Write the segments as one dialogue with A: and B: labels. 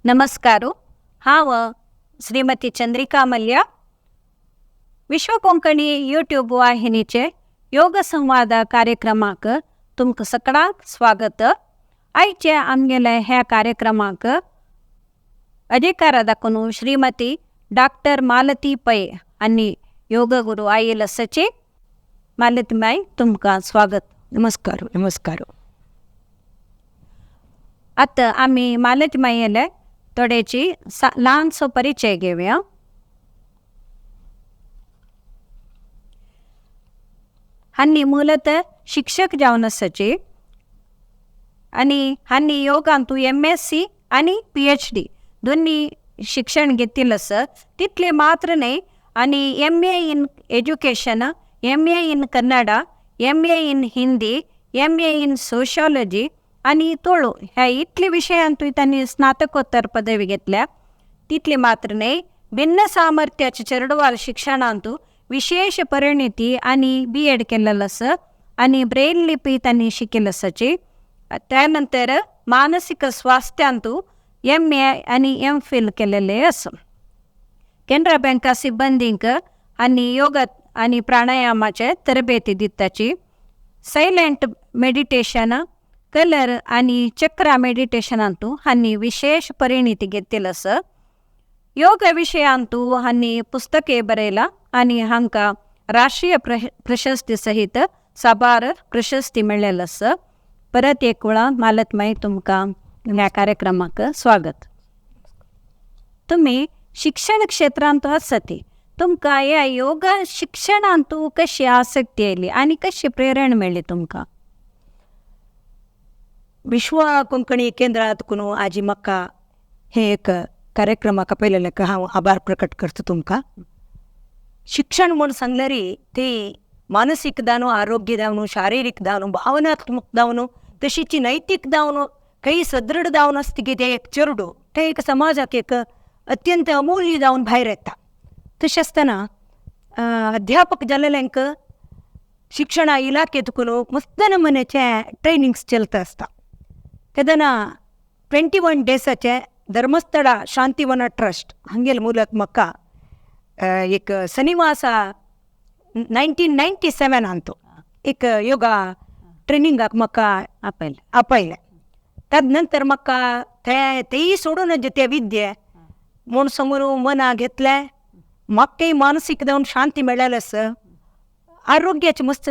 A: नमस्कारो. हांव श्रीमती चंद्रिका मल्ल्या विश्व कोंकणी यूट्यूब वाहिनीचे योग संवाद कार्यक्रमाक तुमकां सगळ्यांक स्वागत. आयचे आमगेले ह्या कार्यक्रमाक अजेकारा दाखोवन श्रीमती डॉक्टर मालती पै आनी योग गुरू आयिल्ले आसाचे. मालती माई तुमकां स्वागत.
B: नमस्कार. नमस्कार.
A: आता आम्ही मालती मायेले थोड्याची ल्हानसो परिचय घेऊया. हांनी मूलतः शिक्षक जावन आसाचे आनी हांनी योगांतू MSc आनी PhD दोन्ही शिक्षण घेतिल्लें आसा. तितले मात्र न्ही, आनी MA in education, MA in Kannada, MA in Hindi, MA in sociology आणि तोळू ह्या इतले विषयांतूय त्यांनी स्नातकोत्तर पदवी घेतल्या. तितले मात्र नाही, भिन्न सामर्थ्याच्या चेडवाल शिक्षणांतू विशेष परिणिती आणि BEd केलेलं असं आणि ब्रेल लिपी त्यांनी शिकेल असाची. त्यानंतर मानसिक स्वास्थ्यांतू MA आणि MPhil केलेले असं. केनरा बँका सिब्बंदींक आणि योग आणि प्राणायामाचे तरबेती दिताची. सायलेंट मेडिटेशन, कलर आणि चक्रा मेडिटेशनांतू हांनी विशेष परिणिती घेतिल्ली आसा. योग विशयांतू हांनी पुस्तके बरयला आणि हांकां राष्ट्रीय प्रशस्ती सहित साबार प्रशस्ती मेळ्ळेली आसा. परत एक वेळा मालत माई तुमकां ह्या कार्यक्रमाक स्वागत. तुम्ही शिक्षण क्षेत्रांत आसात, तुमकां ह्या योग शिक्षणांतू कशी आसक्ती आयली आणि कशी प्रेरणा मेळ्ळी तुमकां?
B: विश्व कोंकणी केंद्रात कुनो आजी म्हाका हे एक कार्यक्रमाक पयलेले हांव आभार प्रकट करता तुमकां. शिक्षण म्हूण सांगल्यार ते मानसीक जावं, आरोग्य जावं, शारिरीक जावं, भावनात्मक जावं, तशीच नैतीक जावं, काही सदृढ जावन आसता की ते एक चेडूं ते एक समाजाक एक अत्यंत अमूल्य जावन भायर येता. तशें आसतना अध्यापक जाल्ल्यांक शिक्षण इलाखेत कुनो मस्त नमुन्याचे ट्रेनिंग्स चलता आसता. तेदना 21 डेसाचे धर्मस्थळा शांतिवन ट्रस्ट हांगेल मूलत म्हाका एक शनिवासा 1997 अंतू एक योगा ट्रेनिंगाक म्हाका आपयले. ताद नंतर म्हाका तेही सोडून ते विद्ये म्हूण समोर मना घेतले. म्हाकाय मानसीक जावन शांती मेळ्ळेली आसा. आरोग्याचे मस्त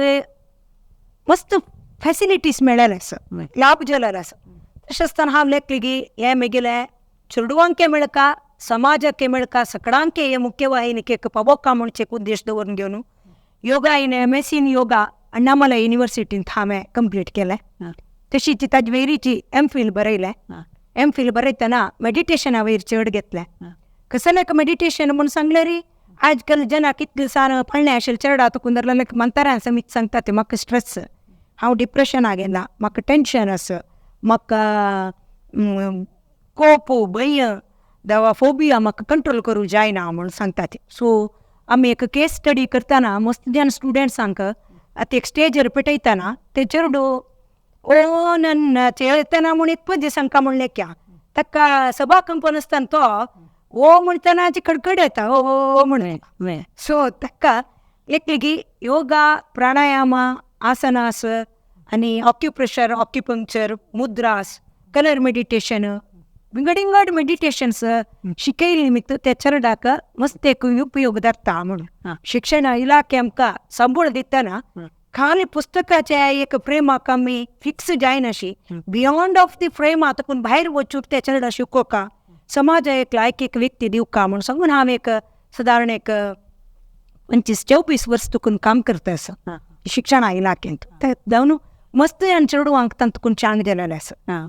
B: मस्त फॅसिलिटीज मेळ्ळेले आसा, लाभ जालेलो आसा. तशें आसतना हांव लेखली की हे मेगेले चेडवांके मेळका, समाजाके मेळका, सगळ्यांके हे मुख्यवाहिनीक एक पावोवका म्हणचे उद्देश दवरून घेवन yoga in MSc in yoga Annamalai युनिवर्सिटीन हांवें कंप्लीट केलें. तशीच ताजे वयरीची MPhil बरयलें. MPhil बरयतना मेडिटेशना वयर चड घेतलें. कसलें मेडिटेशन म्हूण सांगल्यार आज काल जना कितले सार फळणे आशिल्ले चेडा तुकून धरलें मंतरां समीत सांगता ते म्हाका स्ट्रेस, हांव डिप्रेशना गेला, म्हाका टेंशन आसा, म्हाका कोप, भंय देवा फोबिया म्हाका कंट्रोल करूं जायना म्हूण सांगता ते. सो आमी एक केस स्टडी करतना मस्त जन स्टुडंट्सांक आतां एक स्टेजर पेटयतना ते चेडू ओ नन्न चेतना म्हूण एक पद सांगता म्हणलें क्या ताका सभा कंपन आसतना तो ओ म्हणटना कडकड येता ओ म्हणून. सो ताका लेखली योगा, प्राणायाम, आसनास आनी ऑक्युप्रेशर, ऑक्युपंक्चर, मुद्रास, कलर मेडिटेशन, विंगडिंगड मेडिटेशन्स शिकयले निमित्त ते चेडवाक मस्त एक उपयोग जाता म्हणून. शिक्षण इलाखे आमकां सांबळ दितना खाली पुस्तकाचे एक फ्रेमाक आमी फिक्स जायनाशी, बियॉन्ड ऑफ दी फ्रेम तातूंत भायर वचून ते चेडा शिकोवका, समाज एक लायक एक व्यक्ती दिवका म्हणून सांगून हांव एक सादारण एक 25-24 वर्स तुकून काम करता आसा शिक्षणा इलाख्यांत. ते जावन मस्त आनी चेडवांक तातूंत चांग जालेले आसा.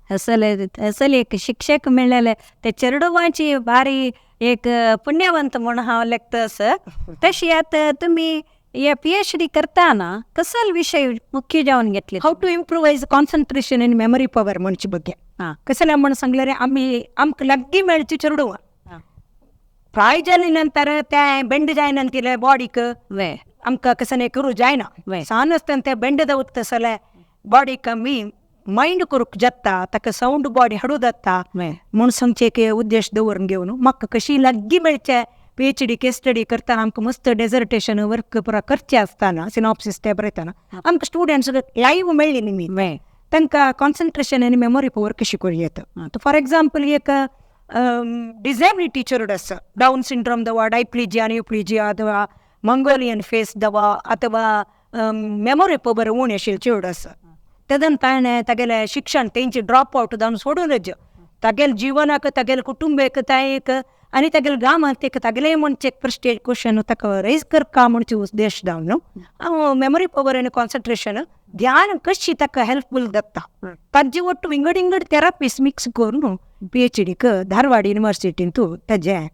A: असले एक शिक्षक मेळ्ळेले ते चेडवांची भारी एक पुण्यवंत म्हणून हांव लेखता आसा. तशी आता तुम्ही हे PhD करताना कसले विषय मुख्य जावन घेतले?
B: How to improvise concentration in memory power म्हणचे बग्गे. कसले म्हण सांगल्यार आमकां लग्गी मेळची चेडवां फ्राय जाली नंतर ते बेंड जायना बॉडीक आमकां कसले करूं जायना. सान आसतना ते बेंड दवरता जाल्यार बॉडीक आमी माइंड करूक जाता ताका साऊंड बॉडी हाडू जाता म्हूण सांगचे की उद्देश दवरून घेवन म्हाका कशी लागीं मेळचे PhD केस स्टडी करतना आमकां मस्त डेझर्टेशन वर्क पुरा करचे आसतना सिनॉप्सिस ते बरयतना आमकां स्टुडंट्स लायव्ह मेळ्ळी न्ही तांकां कॉन्सन्ट्रेशन आनी मेमोरी पवर कशी करूं येता फॉर एक्झाम्पल एक डिसेबिलिटी चेडूड आसा डाऊन सिंड्रोम दवा डायप्लिजिया न्यूप्लिजिया अथवा मंगोलियन फेस दवा ಅಥವಾ ಮೆಮೊರಿ ಪವರ್ ಉಣ್ ಅಶಿಲ್ ಚೇಡ್ ಆಸ ತದನ್ ತಾಣೆ ತಗೆಲೆ ಶಿಕ್ಷಣ तेंची ड्रॉप आउट जावन सोडूनच तागेल जिवनाक तागेल कुटुंबाक तायेक आनी तागेल गांवांत एक तागेले म्हणचे प्रेस्टेज क्वेश्चन ताका रेज करका म्हणचे उद्देश जावन न्हू मेमोरी पवर आनी कॉन्सन्ट्रेशन ध्यान कशी ताका हेल्पफूल जाता ताजे ಒಟ್ಟು विंगड विंगड थेरपीस मिक्स करून PhDक धारवाड युनिव्हर्सिटीन तूं ताजें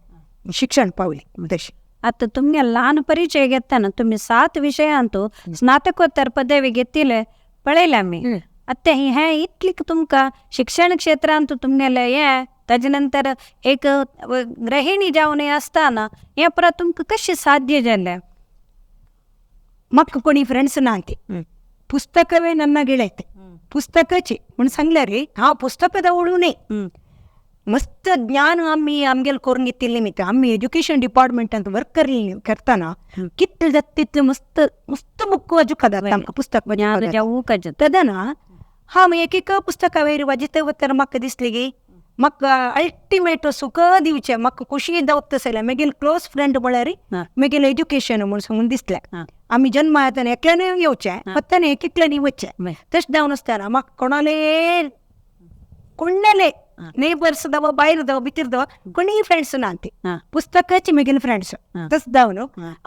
B: शिक्षण पावली तशी.
A: आता तुमगे लहान परिचय घेताना तुम्ही 7 विषयांतू स्नातकोत्तर पदवी घेतले पळयल्या मी आता हे इतली तुमका शिक्षण क्षेत्रांत तुमगेले हे ताजे नंतर एक गृहिणी जावन असताना हे परत तुमकां कशें साध्य जालें.
B: म्हाका कोणी फ्रेंड्स ना ती पुस्तकवೇ ನನ್ನ ಗೆಳತಿ पुस्तकाची म्हण सांगल्या रे हांव पुस्तकದ ओळू न्ही मस्त ज्ञान आम्ही आमगेल करून घेतिल्लें मित आम्ही एज्युकेशन डिपार्टमेंटांत वर्क करतना कितले जाता तितले मस्त मस्त बुक वाजूक आमकां पुस्तक तदना हांव एक पुस्तका वयर वाजिता तर म्हाका दिसलें की म्हाका अल्टिमेट सुख दिवचें म्हाका खुशी जावता तसलें म्हगेल क्लोज फ्रेंड म्हळ्यार म्हगेल एज्युकेशन म्हूण सांगून दिसलें आमी जन्मा येतना एकल्यान येवचें फक्त एक एकल्यान वचचें तशें जावन आसतना म्हाका कोणाले कोणले ನೇಬರ್ಸ್ ದವ ಬಾಯಿರ್ದವ ಬಿತ್ತಿರ್ದವ ಕೊನಿ ಫ್ರೆಂಡ್ಸ್ ನಾಂತಿ ಪುಸ್ತಕची मेगेल फ्रेंड्स तस जावन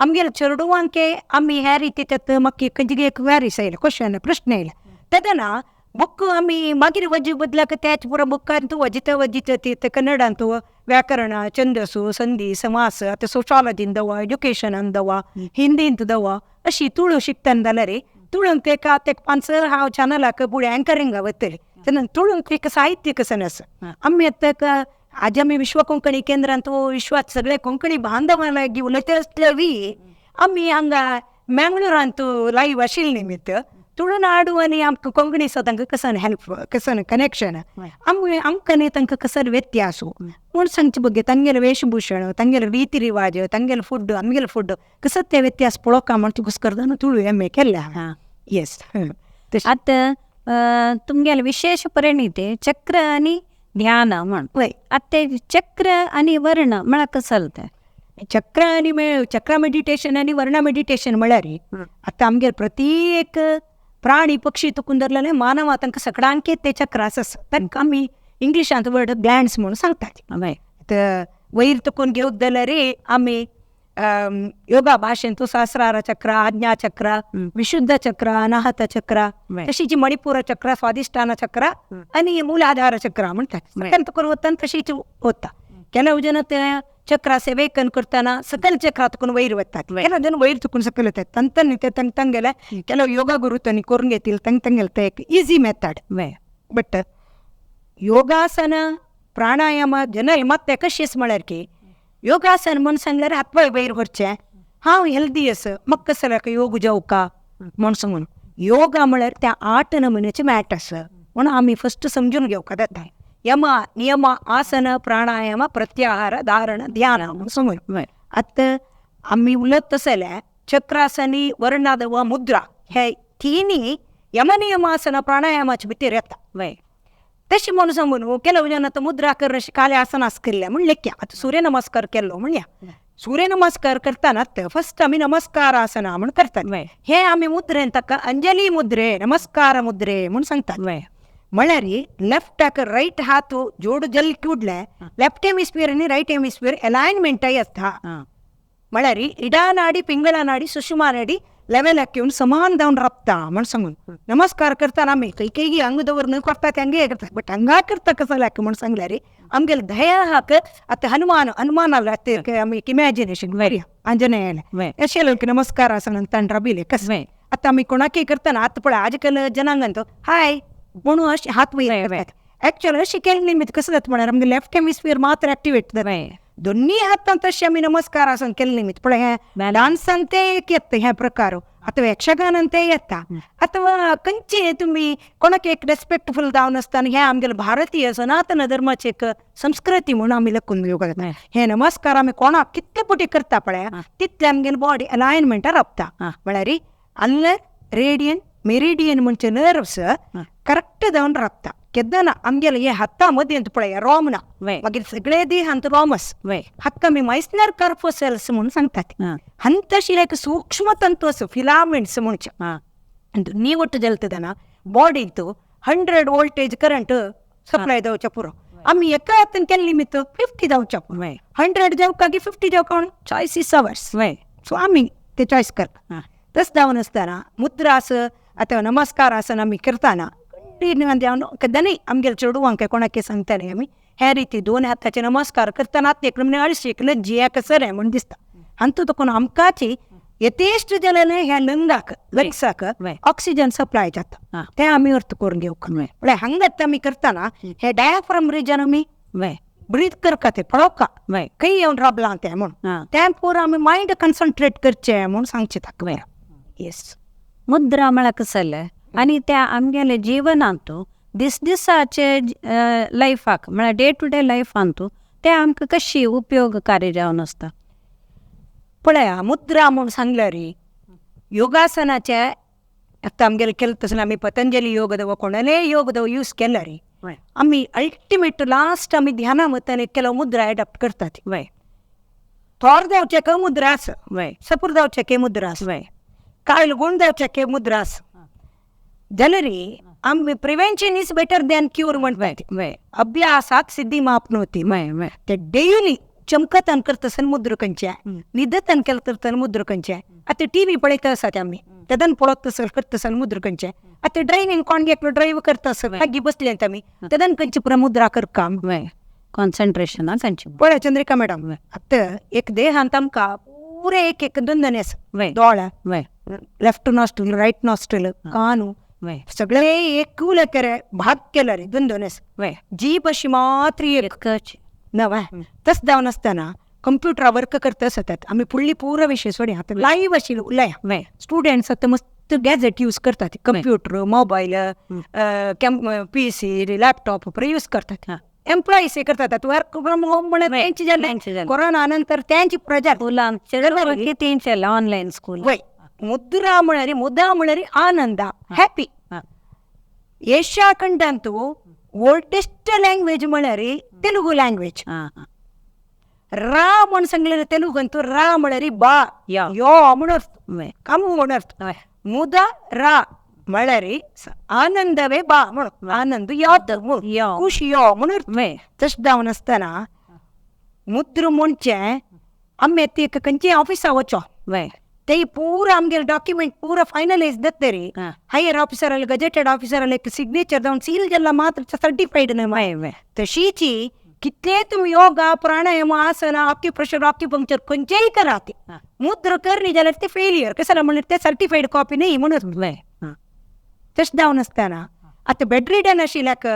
B: आमगेल चेडवांके आमी ह्या रिती त्यात म्हाका खंयची एक क्वेरीस आयला क्वेश्चन प्रश्न आयला तेदना बुक आमी मागीर वजी बदलाक त्याच पुरा बुकांत वजिता ती कन्नडांत व्याकरण छंदसु संधी समास आतां सोशियोलॉजीन दवा एज्युकेशनान दवा हिंदींत दवा अशी तुळू शिकतना जाल्यार तुळूंक तेका 5 हांव चॅनलाक फुडें एंकरिंगा वतले तेन्ना तुळूंक एक साहित्य कसन आसा आमी आतां आज आमी विश्व कोंकणी केंद्रांत विश्वात सगळे कोंकणी बांधवांना उलयता आसलेली आमी हांगा मँगलोरांत लायव्ह आशिल्ली निमित्त ತುಳುನಾಡು आणि आमकां कोंकणी तांकां कसन हेल्प कसन कनेक्शन आमकां न्ही तांकां कसन व्यत्यास म्हूण सांगचे बगे तांगेले वेशभूषण तांगेले रिती रिवाज तांगेले फूड आमगेले फूड कसं ते व्यत्यास पळोवका म्हण तुका तुळू MA केल्या येस.
A: आता तुमगेले विशेष परिणिती चक्र आणि ध्यान म्हण आता चक्र आणि वर्ण म्हळ्यार कसं चलता
B: चक्र आणि चक्र मेडिटेशन आणि वर्ण मेडिटेशन म्हळ्यार आता आमगेर प्रत्येक प्राणी पक्षी तुकून धरलेले मानव तांकां सगळ्यांके ते चक्रास आसा तांकां आमी इंग्लिशांत वर्ड ग्लँड्स म्हणून सांगतात वयर तुकून घेवंक जाल्यार आमी योगा भाशेंत सहस्रार चक्र आज्ञा चक्र विशुद्ध चक्र अनाहत चक्र तशी जी मणिपूर चक्र स्वादिष्ठान चक्र आणि मूलाधार चक्र म्हणटात तुकून वता तशीच वता. ಕೆಲವು ಜನ ಚಕ್ರ ಸೇವೇಕನ್ ಕೊಡ್ತಾನ ಸಕಲ ಚಕ್ರ ತಕೊಂಡು ವೈರ್ ವತ್ತಾತ್ ಕೆಲವು ಜನ ವೈರ್ ತಕೊಂಡು ಸಕಲ ತಂತನಿತೆ ತಂಗೆಲ್ಲ ಕೆಲವು ಯೋಗ ಗುರು ತನಿ ಕೊರಂಗೆತಿಲ್ ತಂಗೆಲ್ ತೇಕ್ ಈಸಿ ಮೆಥಡ್ ಬಟ್ ಯೋಗಾಸನ ಪ್ರಾಣಾಯಾಮ ಜನ ಮತ್ತೆ कशेच म्हळ्यार की योगासन म्हण सांगल्यार हातपाय वयर व्हरचे हांव हेल्दी आसा म्हाका कसं योग जावका म्हण सांगून योगा म्हळ्यार त्या 8 नमुन्याचे मॅट आसा म्हूण आमी फस्ट समजून घेवका जाता यम नियम आसन प्राणायाम प्रत्याहार धारण ध्यान समज आता आम्ही उलट तसल्या चक्रासनी वर्णाद व मुद्रा हे तिन्ही यमनियमासन प्राणायामाच्या भितर येता तशी म्हणून सांगून ಕೆಲವು जन आता मुद्रा कर काले आसनास केल्ले म्हण लेख्या आता सूर्य नमस्कार केल्लो म्हणया सूर्य नमस्कार करताना फस्ट आमी नमस्कार आसना म्हण करतात हे आमी मुद्रेन ताका अंजली मुद्रे नमस्कार मुद्रे म्हण सांगतात म्हळ्यार लेफ्टाक राईट हात जोड जल कुडले लेफ्ट हेमिस्फियर आणि राईट हेमिस्फियर अलायनमेंट आसता म्हळ्यार इडा नाडी पिंगळा नाडी सुषमा नाडी लेवलाक येवन समान जावन राबता म्हण सांगून नमस्कार करतना आमी काही अंग दवरून करतात हंगे करतात बट हंगा करता कसं लाक म्हण सांगल्यार आमगेले दयाक आता हनुमान आमी इमॅजिनेशन आंजनेयाले अशें नमस्कार आसन ताण राबिले कसं आता आमी कोणाकय करतना आतां पळय आज काल जनांगांत हाय म्हणून अशी हात वयर ऍक्च्युअली अशी केल्ली निमित्त कसं जाता म्हळ्यार आमगे लेफ्ट हेमिस्फियर मात्र ऍक्टिवेट जाता दोन्ही हातांत तशें आमी नमस्कार आसन केल्ले निमित्त पळय हे डान्सान ते एक येता हे प्रकार ಅಥವಾ ಯಕ್ಷಗಾನ ಅಂತ येता ಅಥವಾ खंयचे तुम्ही कोणाक एक रेस्पेक्टफुल जावन आसतना हे आमगेले भारतीय सनातन धर्माचे एक संस्कृती म्हणून आमी लकून योगा करता. हे नमस्कार आमी कोणाक कितले पटी करता पळय तितले आमगेले बॉडी अलायनमेंटार रावता. म्हळ्यार अल्ले रेडियन मेरिडियन म्हणजे नर्व्स करेक्ट जावन रावता. केदाना आमगेले हे हाता मध्ये अंत पळय रोमना मागीर सगळे देहांत रोमस हाका आमी मैस्नर कार्पोसेल्स म्हणून सांगतात. अंतशी एक सूक्ष्म तंतु असो फिलामेंट्स म्हणचे नी ಒಟ್ಟು ಜಲ್ತದನ ಬಾಡಿ 100 ವೋಲ್ಟೇಜ್ ಕರೆಂಟ್ ಸಪ್ಲೈ जावचे पुरो आमी एका हातान केले लिमिट 50 जावचे पुरो 100 जावकागी 50 जावका चॉइस इज अवर्स सो आमी ते चॉइस करता. तस जावन आसतना मुद्रा आस अथवा नमस्कार आसन आमी करताना कदानी आमगेले चेडवांक कोणाक सांगताले आमी हे रिती 2 हाताचे नमस्कार करताना एक अळशी जियाक सर म्हणून दिसता. अंतू तकून आमकाची यथेष्ट जनाने ह्या लंगाक लंग्साक ऑक्सिजन सप्लाय जाता ते आमी अर्थ करून घेवक. म्हळ्यार हंगत आमी करताना हे डायफ्राम रिजन आमी ब्रीथ करता ते पळोवका खंय येवन राबलां ते म्हणून त्या पोर आमी मायंड कन्सन्ट्रेट करचे म्हणून सांगचे ताका. येस
A: मुद्रा म्हळ्यार कसले आणि त्या आमगेले जिवनांतू दिसाचे लायफाक म्हळ्यार डे टू डे लायफांतू ते आमकां कशी उपयोगकारी जावन आसता.
B: पळया मुद्रा म्हणून सांगल्यार योगासनाचे आतां आमगेले केले तसले आमी पतंजली योग दव कोणाले योग दव यूज केल्यार आमी अल्टिमेट लास्ट आमी ध्याना मतान केलो मुद्रा एडॉप्ट करतात. थोर जावचे क मुद्रा आस सपूर जावचे के मुद्रा आस कायल गुण जावचे के मुद्रा आस जाल्यार आमी prevention is better than cure म्हणटात. अभ्यासात सिद्धी मापनोती ते डेली चमकतन करतसन मुद्र खंयचे निदतन केलं करतन मुद्र खंयचे आता टीव्ही पळयता आसात आमी तेदन पळोवत तसं करतसन मुद्र खंयचे आता ड्रायव्हिंग कोण एकलो ड्रायव्ह करता आसत हागी बसलेंत आमी तेदन खंयचे पुरा मुद्रा करता
A: कॉन्सन्ट्रेशन खंयचे
B: पळय चंद्रिका मॅडम आता एक देहांत आमकां पुरे एक दोन आस दोळा लेफ्ट नॉस्ट्रिल राईट नॉस्ट्रिल कानू सगळे एक केले भाग केला रे दोन आस जीभ अशी मात्र एक नवा तस जावन आसतना कंप्युटरा वर्क करता आसतात आमी फुडली पुरो विशय सोडी आतां लायव्ह अशी उलया स्टुडंट्स आतां मस्त गॅजेट यूज करतात computer mobile PC laptop use करतात. एम्प्लॉईज हे करतात वर्क फ्रॉम होम म्हणून त्यांची जाल्ले कोरोना नंतर त्यांची प्रजा
A: तेंचे ऑनलाईन स्कूल
B: मुद्रा म्हळ्यार मुद्दा म्हळ्यार आनंद हॅपी. एशिया खंडांतू ओल्डेस्ट लँग्वेज म्हळ्यार तेलुगू लँग्वेज रा म्हण सांगले तेलुगंतू रा म्हळ्यार बा यो म्हणून कामू म्हणून मुदा रा म्हळ्यार आनंदवे बा म्हणून आनंद याद खुशी यो म्हणून तश जावन आसतना मुद्र म्हणचे आमी ती खंयची ऑफिसा वचो ते पूरा आमगेले डॉक्युमेंट पूरा फायनलाइज जाता रे हायर ऑफिसर गजेटेड ऑफिसर एक सिग्नेचर जावन सील जाल्ला मात्र सर्टिफाईड न्हय. तशीची कितले तुमी योगा प्राणायाम आसन ऑक्युप्रेशर ऑक्युपंक्चर खंयचेय करात मुद्र करनी जाल्यार ते फेलियर कशें म्हणल्यार ते सर्टिफाईड कॉपी न्ही म्हणून तशें जावन आसतना आतां बेड रिडन आशिल्ल्याक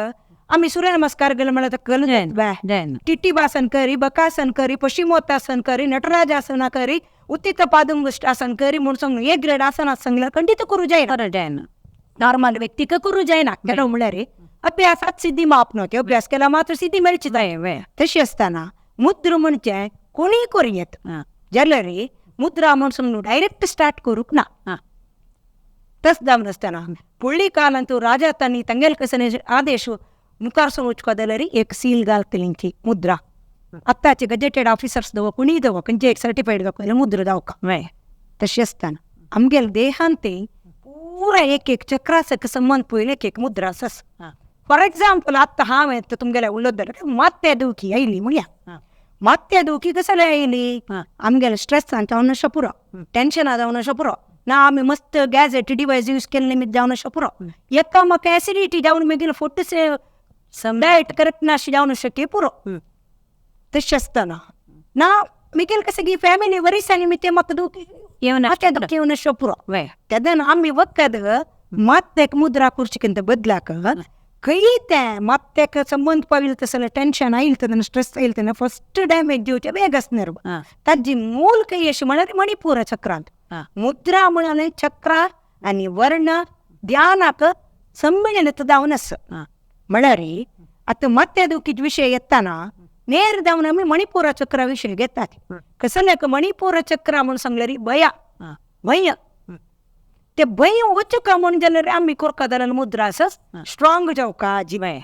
B: आमी सूर्य नमस्कार केले म्हळ्यार टिटीबासन करी बकासन करी पश्चिमोत्तासन करी नटराजासन करी उत्थित पादुंगुष्टासन करी म्हणून सांगून एक ग्रेड आसन सांगल्यार खंडित करूं जायना नॉर्मल व्यक्तीक करूं जायना केलो म्हळ्यार अभ्यासात सिद्धी मापनोती अभ्यास केला मात्र सिद्धी मेळची जाय. तशी आसतना मुद्र म्हणचे कोणीय करूं येता जाल्यार मुद्रा म्हणून सांगून डायरेक्ट स्टार्ट करूंक ना. तस जावन आसतना फुडली कालांतू राजा तांणी तांगेले कसने आदेश मुखार सोन वचपा जाल्यार एक सील घालतलींची मुद्रा आतांचे गजेटेड ऑफिसर्स दव कोणीय दव खंयचे एक सर्टिफाईड जावं मुद्र जावका. तशी आसतना आमगेले देहांत पुरा एक चक्रासक संबंध पयले एक मुद्रा आसास. फॉर एक्झाम्पल आतां हांवें तुमगेल्या उलयत जाल्यार मात्या दुखी आयली म्हणया मात्या दुखी कसले आयली आमगेले स्ट्रेसान जावन अशें पुरो टेन्शना जावन अशें पुरो ना आमी मस्त गॅजेट डिवायस यूज केले निमित्त जावन अशें पुरो एका म्हाका एसिडिटी जावन मागीर फोटोसे डायट करेक्ट नाशी जावन अशें पुरो. तशें आसतना ना मागीर कशें की फॅमिली वरिसा निमित्त म्हाका दुखी येवन अशें पुरो तेदन आमी वखद मात्याक मुद्रा करचेकिंत बदलाक खंय तें मात्याक संबंध पाविल तसलें टेन्शन आयिल तेन्ना स्ट्रेस आयिल तेन्ना फस्ट डॅमेज दिवचें वेगस नर्व ताजी मूल खंय अशी म्हळ्यार मणिपूर चक्रांत मुद्रा म्हणाले चक्र आणि वर्ण ध्यानाक संमेलनात जाऊन असं म्हणारी आता मत्या दुखीच विषय येताना ನೇರ जाऊन आम्ही मणिपूर चक्रा विषय घेतात कसं नाही का मणिपूर चक्र म्हणून सांगल्यारी भया भय ते भय वचका म्हणून जाल्यार आम्ही कोरकादाला मुद्रा असं स्ट्रॉंग जाऊ का जी बाय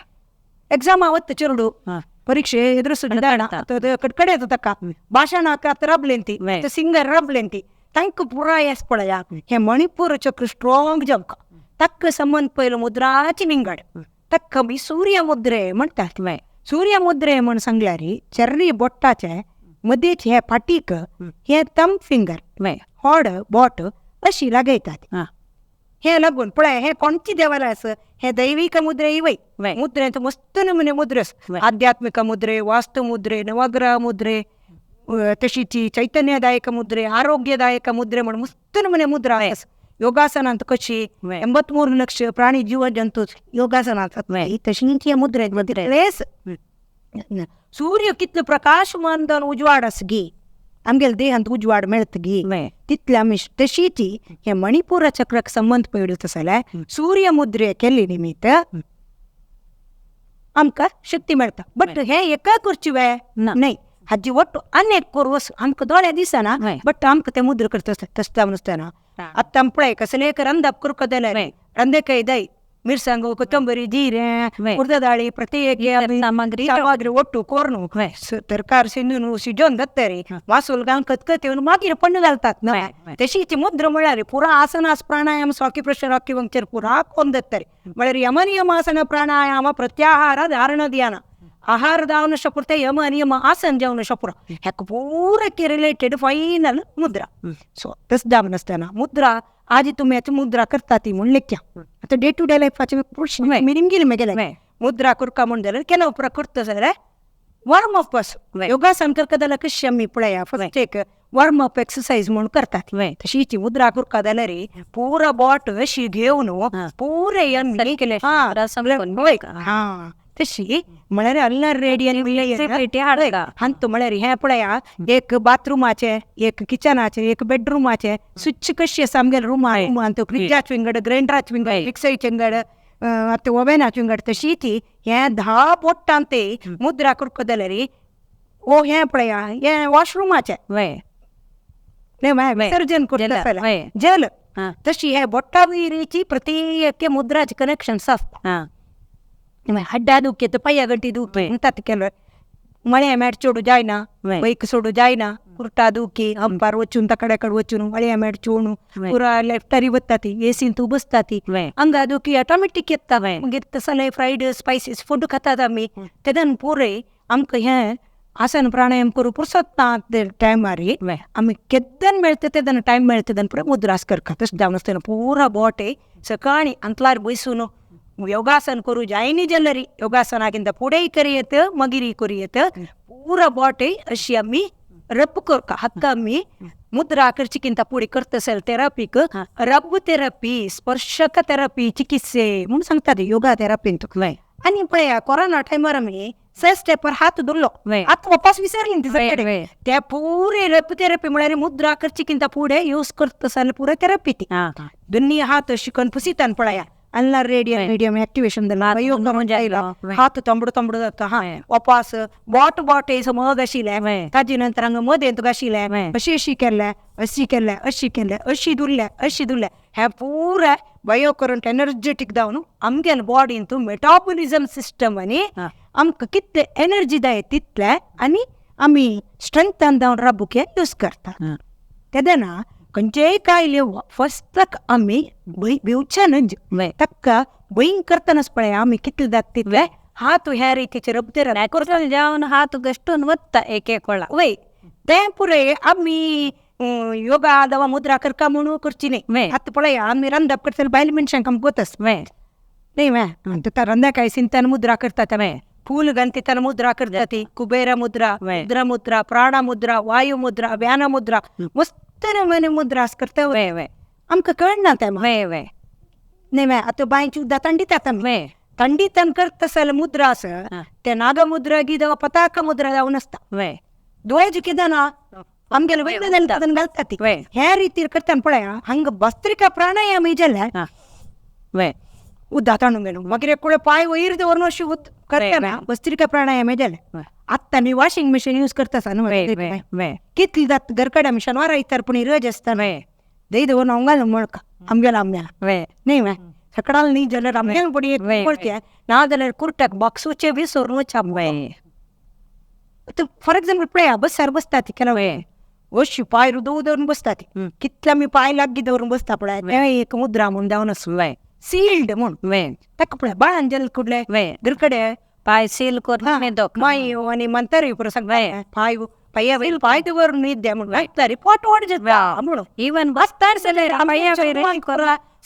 B: ಎಕ್ಸಾಮ್ ಅವತ್ತು ಚೆರುಡು ಪರೀಕ್ಷೆ ಕಡೆದು ತಕ್ಕ ಭಾಷಣ ರಬ್ಲೆಂತಿ ಸಿಂಗರ್ ರಬ್ಲೆಂತಿ ತಂಕ್ ಪುರಾಯಸ್ ಪಳಯ ಹೇ ಮಣಿಪುರ ಚಕ್ರ ಸ್ಟ್ರಾಂಗ್ ಜಂಕ ತಕ್ಕ ಸಂಬಂಧ ಪೈಲು ಮುದ್ರಾಚಿ ನಿಂಗಡ್ ತಕ್ಕ ಬಿ ಸೂರ್ಯ ಮುದ್ರೆ म्हणतात सूर्य मुद्रे म्हण सांगल्यारी चर्री बोट्टाचे मध्येच हे पाटीक हे थंब फिंगर हॉड बोट अशी लागयतात हे लागून पळय हे कोणती देवाला असं हे दैविक मुद्रे इवय मुद्रेंत मस्त नमुने मुद्रे आध्यात्मिक मुद्रे वास्तु मुद्रे नवग्रह मुद्रे तशीची चैतन्यदायक मुद्रे आरोग्यदायक मुद्रे म्हणून मस्त नमुने मुद्रा योगासनांत कशी 83 लक्ष प्राणी जीव जंतू योगासनात तशी मुद्रे सूर्य कितलं प्रकाशमान जावन उजवाड आस गी आमगेल देहांत उजवाड मेळत गी तितले आमी तशीची हे मणिपूर चक्राक संबंध पडलो जाल्यार सूर्य मुद्रे केल्ली निमित्त आमकां शक्ती मेळटा बट हे एका करची वेळ नाही हाजी ಒಟ್ಟು अनेक कोर्स आमकां दोळ्या दिसना बट आमकां ते मुद्र करता तशें जावन आसतना आतां आमी पळय कसले एक रंदाप करको जाल्यार रंदेकाय दय ಮಿರ್ಸಂಗು ಕೊತ್ತಂಬರಿ ಜೀರೆ ಹುರಿದ ದಾಳಿ ಪ್ರತ್ಯೇಕ ಸಾಮಗ್ರಿ ಒಟ್ಟು ಕೋರ್ನು ತರಕಾರಿ ಸಿಂಧು शिजोवन दत्तरी वासूल घालून खतखत येऊन मागीर पण्ण घालतात ना तशीची मुद्र म्हळ्यार पुरा आसनास प्राणायाम स्वाकी प्रश्न अक्युपंक्चर पुरा कोण दत्तरी म्हळ्यार यम नियम आसन प्राणायाम प्रत्याहार धारण ध्यान आहार जावन शपुरते यम नियम आसन जावन शपुर ह्याक पुराके रिलेटेड फायनल मुद्रा सो तस जावन आसतना मुद्रा आज तुम्ही याची मुद्रा करता ती म्हणून लेख्या आता डे टू डे लाईफाचे प्रश्न मिनिंग गेले गेले मुद्रा करका म्हणून जाल्यार केन्ना उपरा करता जाल्यार वॉर्म अप योगासन करता जाल्यार कशी आमी पळया फस्ट एक वॉर्म अप एक्सरसाइज म्हणून करतात तशीची मुद्रा करका जाल्यार पुरा बॉट अशी घेवन पुरे तशी म्हळ्यार अल्लर रेडियन हंत म्हळ्यार हे पळया एक बाथरूमाचे एक किचनाचे एक बेडरूमाचे स्विच कशी आसा आमगेले रूमान फ्रिजाचे विंगड ग्राइंडराचे विंगड मिक्सरीचे विंगड आता ओव्हनाचे विंगड तशी ती हे 10 बोट्टां ते मुद्रा करको जाल्यार ओ हे पळया हे वॉशरूमाचे विसर्जन करता जल तशी हे बोट्टा वयरीची प्रत्येक मुद्राचे कनेक्शन्स आसता हड्डा दुखी पय्या गंटी दुखी म्हणतात केलं मळ्या मॅट चोडू जायना बैक सोडू जायना कुर्टा दुखी अंपार वचून तकड्याकडे वचून मळ्या मॅट चोडू पुरा लेफ्टारी वता ती एसीन तू बसता ती अंगा दुखी ऑटोमॅटिक येता मागीर तसले फ्रायड स्पायसीस फूड खातात आमी तेदन पुरे आमकां हे आसन प्राणायाम करू पुरसत ना टायमार आमी केद्दन मेळटा तेदन टायम मेळटा तेदन पुरो मुद्रास करता तशें जावन आसतना पुरा बोटे सकाळी अंतलार बसून योगासन करू जायनी जाल्यारी योगासनागिंत फुडेय करियेत मागीर करियेत पुरा बोटे अशी आमी रब करता हाका आमी मुद्रा करचीकिंत फुडें करता असेल थेरपीक रब थेरपी स्पर्शक थेरपी चिकित्से म्हणून सांगतात योगा थेरपींत आनी पळया कोरोना टायमार आमी स्टेपर हात धरलो आतां वापस विसरली ते पुरे रब थेरपी म्हळ्यार मुद्रा करचीकिंत फुडें यूज करता जाल्यार पुरो थेरपी ती दोनी हात शिकून पुसितान पळया अल्लर रेडियम एक्टिवेशन हात तंबड जाता वापस बोट मग आशिल्ले ताजे नंतर हांगा मदेंत घाशिल्ले अशी केल्ले अशी दुरले हे पुरे बायोकरंट एनर्जेटीक जावन आमगेल बॉडींत मेटाबॉलिझम सिस्टम आनी आमकां कितले एनर्जी जाय तितले आनी आमी स्ट्रेंथन जावन राबूक यूज करता तेदना खंयचेय कायले फस्टाक आमी भिवचे न्हय ताका भंय करतनाच पळय आमी कितले जाता तितले हात ह्या रितीचे रबते जावन हात गश्टून वता एक वेळा वय ते पुरे आमी योगा दवा मुद्रा करका म्हणून करची न्ही आतां पळय आमी रंदप करता बायल मनशांक आमकां गोतस न्ही ताका रंदाकाय सिंतान मुद्रा करता फूल गंतितन मुद्रा करता ती कुबेर मुद्रा रुद्र मुद्रा प्राण मुद्रा वायू मुद्रा व्यान मुद्रा मस्त मने मुद्रास करता आमकां कळना ते न्ही आतां बांयची उदक थंडीतन करता जाल्यार मुद्रास ते नाग मुद्रा गिद पताका मुद्रा जावन आसता दोळ्याचे कितें ना आमगेला वेगळं ಅದನ್ನ घालतात ह्या ರೀತಿ करताना पळय हंग भस्त्रिका प्राणायाम इजಲ್ಲ उद्धा ताणून गेलो मग कुळे पाय वैरते वरून अशी उद करताना भस्त्रिका प्राणायाम इजಲ್ಲ आता मी वॉशिंग मशीन यूज करता कितली जात घरकडे आम्ही शनिवार इतर पण रोज असताना दईद वरून अंगाला मळका आमगेला आम्हाला नाही मा सकाळला नी जलर आमगेला पडी बोलते ना जलर कुर्टाक बॉक्सचे बी सोरून छापवाय फॉर एक्झाम्पल पळया बसार बसतात केला वशी पाय रुदवरून बसतात कितला मी पाय लागी दवरून बसता पळय एक मुद्रा म्हणून जाऊन असू सील्ड म्हणून ताका पळय बाळान जल कुडले घरकडे
A: पाय सील करून
B: माई आणि म्हणतारी पाय पയ്ಯ ಪಾಯ್ದವರು ನಿದ್ದೆ ಮಾಡ್ತಾರೆ ಫೋಟೋ ಹೊಡೆದ
A: ಈವನ್ ಬಸ್ತಾರ್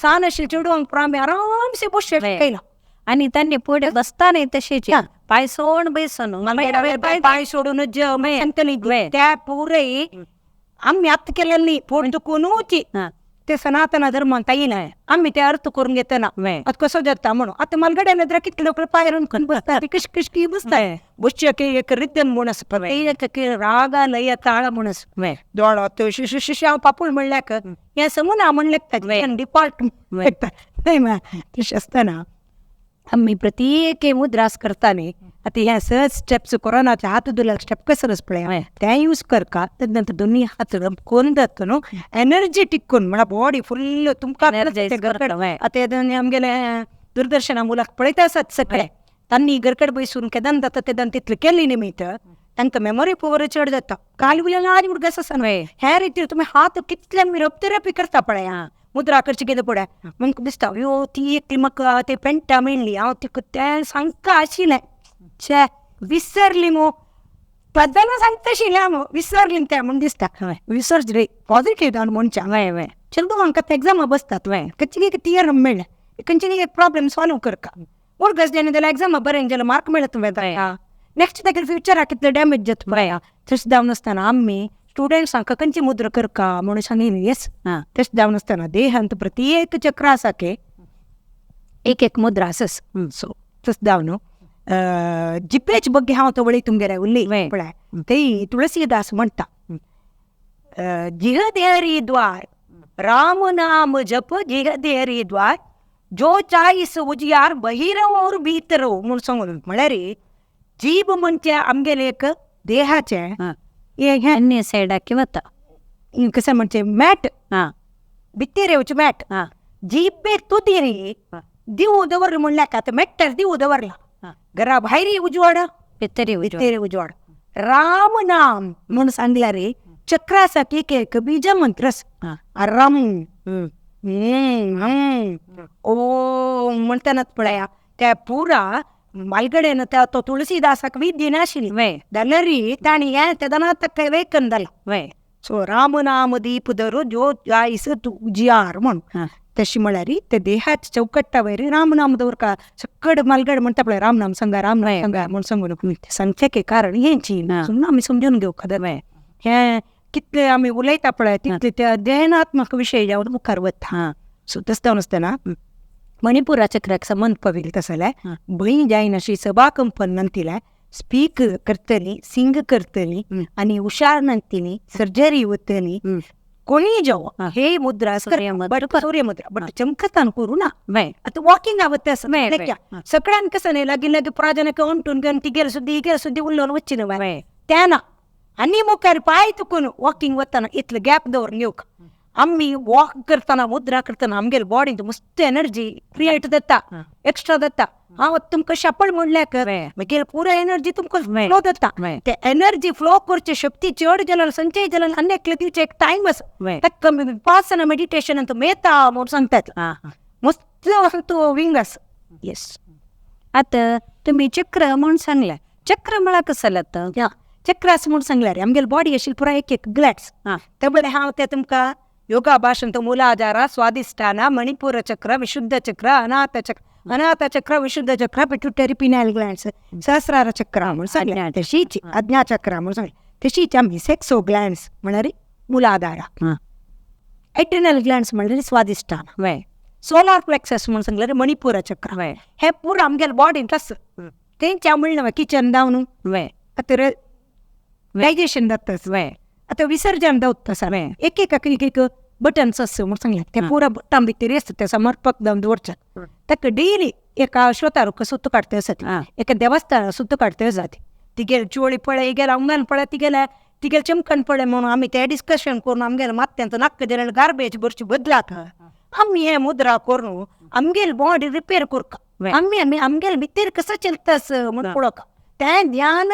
B: सानशी चिडवंग प्रामे आरामसे बसचे केला
A: आणि त्यांनी पुढे बसताना तसेच पाय सोड बेसन
B: पाय सोडून त्या पुरे आम्ही आत केलेली पोट दुखूनची ते सनातन धर्म ಅಂತ येईल आम्ही ते अर्थ करून घेताना आता कसं जाता म्हणून आता मलगड्याने किती लोक पायरून बसतात किश किश की बसताय बसचे एक रिद्दन म्हणस रागा लय ताळ म्हणस दोळत शिष्या पापूळ म्हणल्याक या समून म्हणले डिपार्टमेंट नाही मा तसे असताना आम्ही प्रत्येक मुद्रास करताना आता ह्या सहज स्टेप्स कोरोनाच्या हात दुला स्टेप कसरच पळय त्या यूज कर का त्यानंतर दोन्ही हात कोण जातो नो एनर्जी टिकून म्हणा बॉडी फुल तुमका आता आमगेले दूरदर्शना मुलाक पळयता आसात सगळे तांनी घरकड बसून केदान जाता तेदान तितलें केली निमित्त तांकां मेमोरी पॉवर चड जाता काल बिल्यान आज उडगस आसा न्हय ह्या रितीर तुम्ही हात कितले थेरपी करता पळय मुद्रा करची गेले पळय मग दिसता यो ती एकटी म्हाका ते पेंटा मेळ्ळी हांव तिका तें सांगता आशिल्लें छे विसरली मो पदाला सांगता आशिल्लें मो विसरली त्या म्हण दिसता विसर्ज रे पॉझिटिव्ह जावन मनशां चलतो हांकां एग्जामा बसतात खंयची तियर मेळ्ळें खंयची एक प्रॉब्लेम सॉल्व करका उडगस जालें जाल्यार एग्जामा बरें जाल्यार मार्क मेळत नेक्स्ट ताका फ्युचराक कितलें डॅमेज जाता पळय तशें जावन आसतना आमी स्टुडंट्सांक खंयची मुद्रा करका म्हणून सांगिल्ली येस तशें जावन आसतना देहांत प्रत्येक चक्र आसा के एक एक मुद्रा आसस सो तशें जावन जिपेच ಬಗ್ಗೆ हांव तवळी तुमगेर उरली पळय ते तुळसीदास म्हणटा जिहदेरी द्वार राम नाम जप जिहदेरी द्वार जो चाईस उजियार बहिरव और भीतरव म्हणून सांगून म्हळ्यार जीभ म्हणजे आमगेले एक देहाचे
A: अन्य सायडाक वता
B: कसं म्हणजे मॅट भित्तेर येवचे मॅट जीबेक तुतीरी दिव दवर म्हणल्याक आता मेट्टर दिव दवरला घरा भायरी उजवाड
A: भितरी
B: उजवाड राम नाम म्हणून सांगल्यार चक्र आसा एक एक बीज मंत्रस रम ओम म्हणटनाच पळया त्या पुरा मालगडेन त्या तो तुळसीदासाक विद्ये नाशिल्ली जाल्यारी ताणी हें तेदनात वेकन जालां सो राम नाम दीप धरो जो जायस तुजियार म्हण तशी म्हळ्यार ते देहाच्या चौकट्टा वयर राम नाम दवरका सकड मालगड म्हणटा पळय राम नाम सांगा म्हण सांगून संख्याके कारण हेंची आमी समजून घेवं खबर हें कितले आमी उलयता पळय तितले त्या ध्यानात्मक विशय जावन मुखार वता सो तशें जावन आसतना मणिपुरा चक्राक संबंध पविल तसल्या बही जायन अशी सभा कंपन नंतिला स्पीक करतली सिंग करतली आणि हुशार नंतिनी सर्जरी वतली कोणी जाव हे मुद्रा सूर्य मुद्रा बट चमकतान करू ना आता वॉकिंग आवत सगळ्यान कसं नाही लागिन प्राजनक अंटून घेऊन ती गेल सुद्धी उल्लोन वच्चिन त्याना आणि मुखार पाय तुकून वॉकिंग वताना इतलं गॅप दवरून येऊक आम्ही वॉक करताना मुद्रा करताना आमगेल बॉडी मस्त एनर्जी क्रिएट जाता एक्स्ट्रा जाता हांव तुमकां शापड म्हणल्याक मागीर पुरो एनर्जी तुमकां फ्लो जाता ते एनर्जी फ्लो करचे शक्ती चड जाल्यार संचय जाल्यार आनी एकले दिवचे एक टायम आसा ताका विपासना मेडिटेशन अंत मेता म्हणून सांगतात मस्त तो विंग आसा येस
A: आता तुम्ही चक्र म्हणून सांगल्या चक्र म्हळ्यार कसं जाता
B: चक्र आसा म्हणून सांगल्यार आमगेल बॉडी आशिल्ली पुरो एक एक ग्लॅड्स ते बळे हांव ते तुमकां योगा भाषण मूलाधार स्वादिष्ठान मणिपुर चक्र विशुद्ध चक्र अनाथ चक्र विशुद्ध चक्र पिट्युटरी पिनायल ग्लँड्स सहस्रार चक्र म्हणून सांगल्या तशीच आज्ञा चक्र म्हणून सांगल्या तशीच आमी सेक्सो ग्लँड्स म्हणल्यार मूलाधार एट्रिनल ग्लँड्स म्हणल्यार स्वादिष्ठान सोलार प्लेक्सस म्हणून सांगल्यार मणिपुर चक्र हे पुरो आमगेल बॉडीन तस तेंच्या म्हणलें किचन जावन आता डायजेशन जाताच आता विसर्जन दावता सर एक एक बटन्स असं म्हणून सांगले ते पुरा बटन भितर असतं त्या समर्पक दावन दवरतात ताका डेली एका श्रोतारूक सुत्त काडता आसत एका देवस्थान सुत्त काडता जाते तिगेल चोळी पळय गेला अंगान पळय तिगेल चमकन पळय म्हणून आमी ते डिस्कशन करून आमगेल मात्यांचो नक्क दिलेलं गार्बेज बरची बदलाक आमी हे मुद्रा करून आमगेल बॉडी रिपेअर करका आमी आमगेल भितर कसं चलतास म्हणून पळोवका तें ध्यान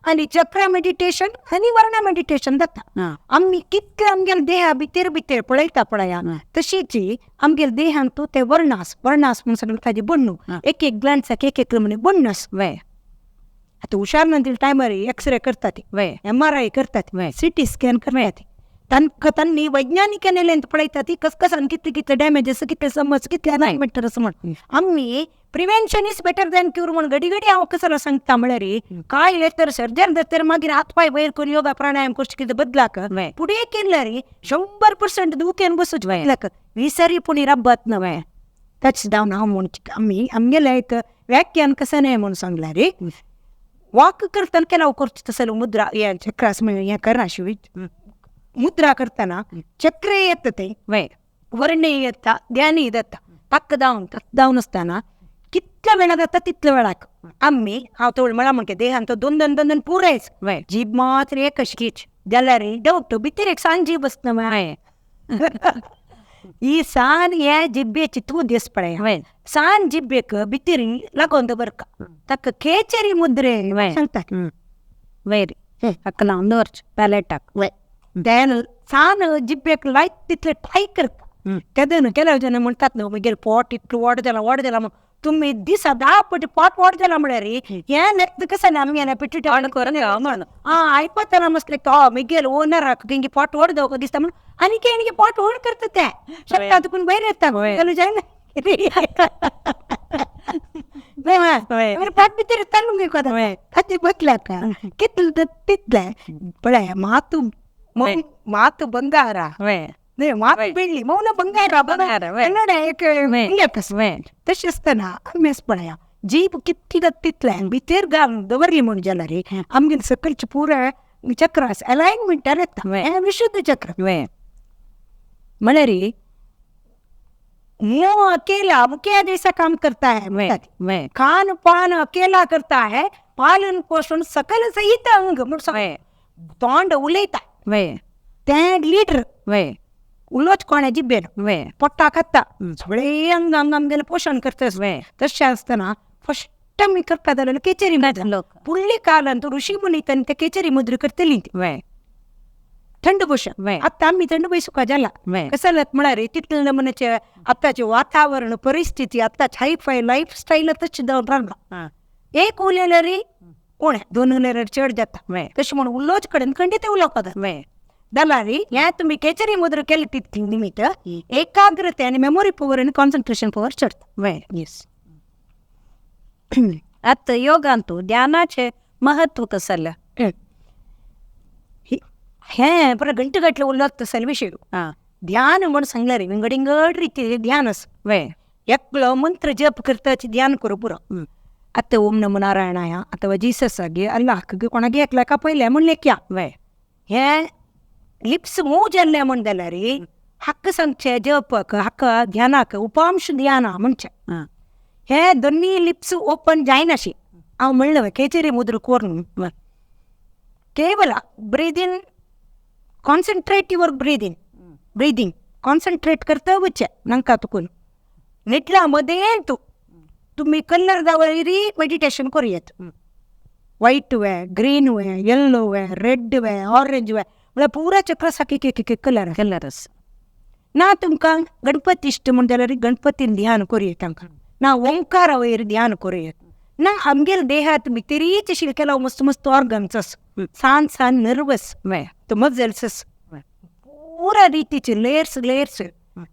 B: आणि चक्र मेडिटेशन आणि वर्ण मेडिटेशन जाता आम्ही कितले आमगेल देहा भितर भितर पळयता पळया तशीची आमगेल देहान तू ते वर्णास म्हणून सगळं ताजे बण्णू एक ग्लॅन्साक एक म्हणे बण्णस आता हुशार नंतर टायमर एक्सरे करतात MRI करतात CT स्कॅन करतात तांनी वैज्ञानिकाने पळयतात कस कसान कितले कितले डॅमेजेस कितले समज कितले अलाइनमेंट असं म्हण आम्ही prevention is better than cure म्हणून घडी घडी हांव कसं सांगता म्हळ्यार काय हे तर सर्जन तर मागीर हात पाय वयर करून योगा प्राणायाम करचे कितें बदलाक पुढे केल्यार 100% दुखेन बसूच बदलाक विसरी पुणी रब्बत नव्हे टच डावन हांव म्हणचे आमी आमगेलें एक व्याख्यान कसं नाही म्हणून सांगला रे वॉक करतना केला करचे तसं मुद्रा हे चक्रास हे करनाशिवी मुद्रा करताना चक्र येत ते वर्णे येता ध्यानी येता तक्क दावन असताना कितल्या वेळा जाता तितल्या वेळाक आम्ही हांव तो म्हणा म्हणके देहान तो दोन पुरायच जीभ मात्र एकच खीच जाल्यार डावट भितर एक सान जीभ आसता ही सान हे जिब्बेची तूं दिस पळय सान जिब्बेक भितर लागोन दवरका ताका खेचरी मुद्रे सांगतात वयर हाका लावन दवरचे पॅलेटाक देन सान जिब्बेक लायत तितले टाय करता तेदन केल्या जण म्हणटात न्हू मागीर पोट इतलो व्हड जाला म्हणून तुम्ही दिसा 10 पटी पोट व्हड जाला म्हळ्यार हे नेत कसं आमगे पिट्टी म्हणून आयपतना मसले मागीर ओनराक तेंगे पोट व्हड जावका दिसता म्हणून आनी केणगे पोट व्हड करता ते शकता तुकून भायर येता जालें जायना पोट भितर तालूंग कदा ताचे बसल्याक कितले तितले पळय ಮಾತು ಬಂಗಾರ ಮಾತು ಬೆಳ್ಳಿ ಮೌನ ಬಂಗಾರ तशेंचतना आमी पळया जीभ कितले तितले भितर घालून दवरली म्हण जाल्यार रे आमगे सकलचे पुरा चक्रास अलायनमेंटार येता विशुद्ध चक्र म्हळ्यार मुंह अकेला मुख्य जैसा काम करता है खान पान अकेला करता है पालन पोषण सकल सहित अंग म्हणून तोंड उलयता तें लिडर उलोच कोणा जिब्बेन पोट्टा खाता सगळे अंग आमगेलें पोषण करता तशें आसतना फस्ट आमी करता जाल्यार केचरी मुद्रा फुडल्या काळांत ऋषी मुनी ते केचरी मुद्रा करतली थंड पोषण आतां आमी थंड बसुका जाला कसं जालें म्हळ्यार तितले नमुन्याचे आतांचे वातावरण परिस्थिती आतांच हायफाय लायफस्टायल तशें जावन रावला एक उलयल्यार कोण दोन उलयल्यार चड जाता तशें म्हणून उलोच कडेन खंडीत उलोवपाक जाल्यार हे तुमी केचरी मुद्रा केले तितली निमित्त एकाग्रते आनी मेमोरी पवर आनी कॉन्सन्ट्रेशन पवर चडता येस
A: आता योगांतू ध्यानाचे महत्व कसं जालें
B: हे बरं गंटगटले उलत तसले विषय ध्यान म्हणून सांगल्यार विंगडिंगड रिती ध्यान आस एकलो मंत्र जप करताचे ध्यान करू पुरो आतां ओम नमो नारायणाय अथवा जीससागे अल्लाहगे कोणागे एकल्याका पयले म्हणलें क्या हे लिप्स मूव जाल्ले म्हण जाल्यार हक्क सांगचे जपक हक्क ध्यानाक उपांश ध्यान म्हणचे हे दोन्ही लिप्स ओपन जायनाशी हांव म्हणलें केचरी मुद्र करून केवल breathe in concentrate your breathing concentrate करता वच्चे नाका तुकून निटला मध्ये तू तुम्ही कलर जावरी मेडिटेशन करूयात व्हाईट वे ग्रीन वे येल्लो वे रेड वे ऑरेंज वे म्हळ्यार पुरा चक्रासाक एक कलर ना तुमकां गणपती इश्ट म्हण जाल्यार गणपतीन ध्यान करूया तांकां ना ओंकारा वयर ध्यान करूयात ना आमगेर देहात भितरीच अशी केला मस्त ऑर्गन्स सान नर्वस तो मजल्स पुरा रितीचे लेयर्स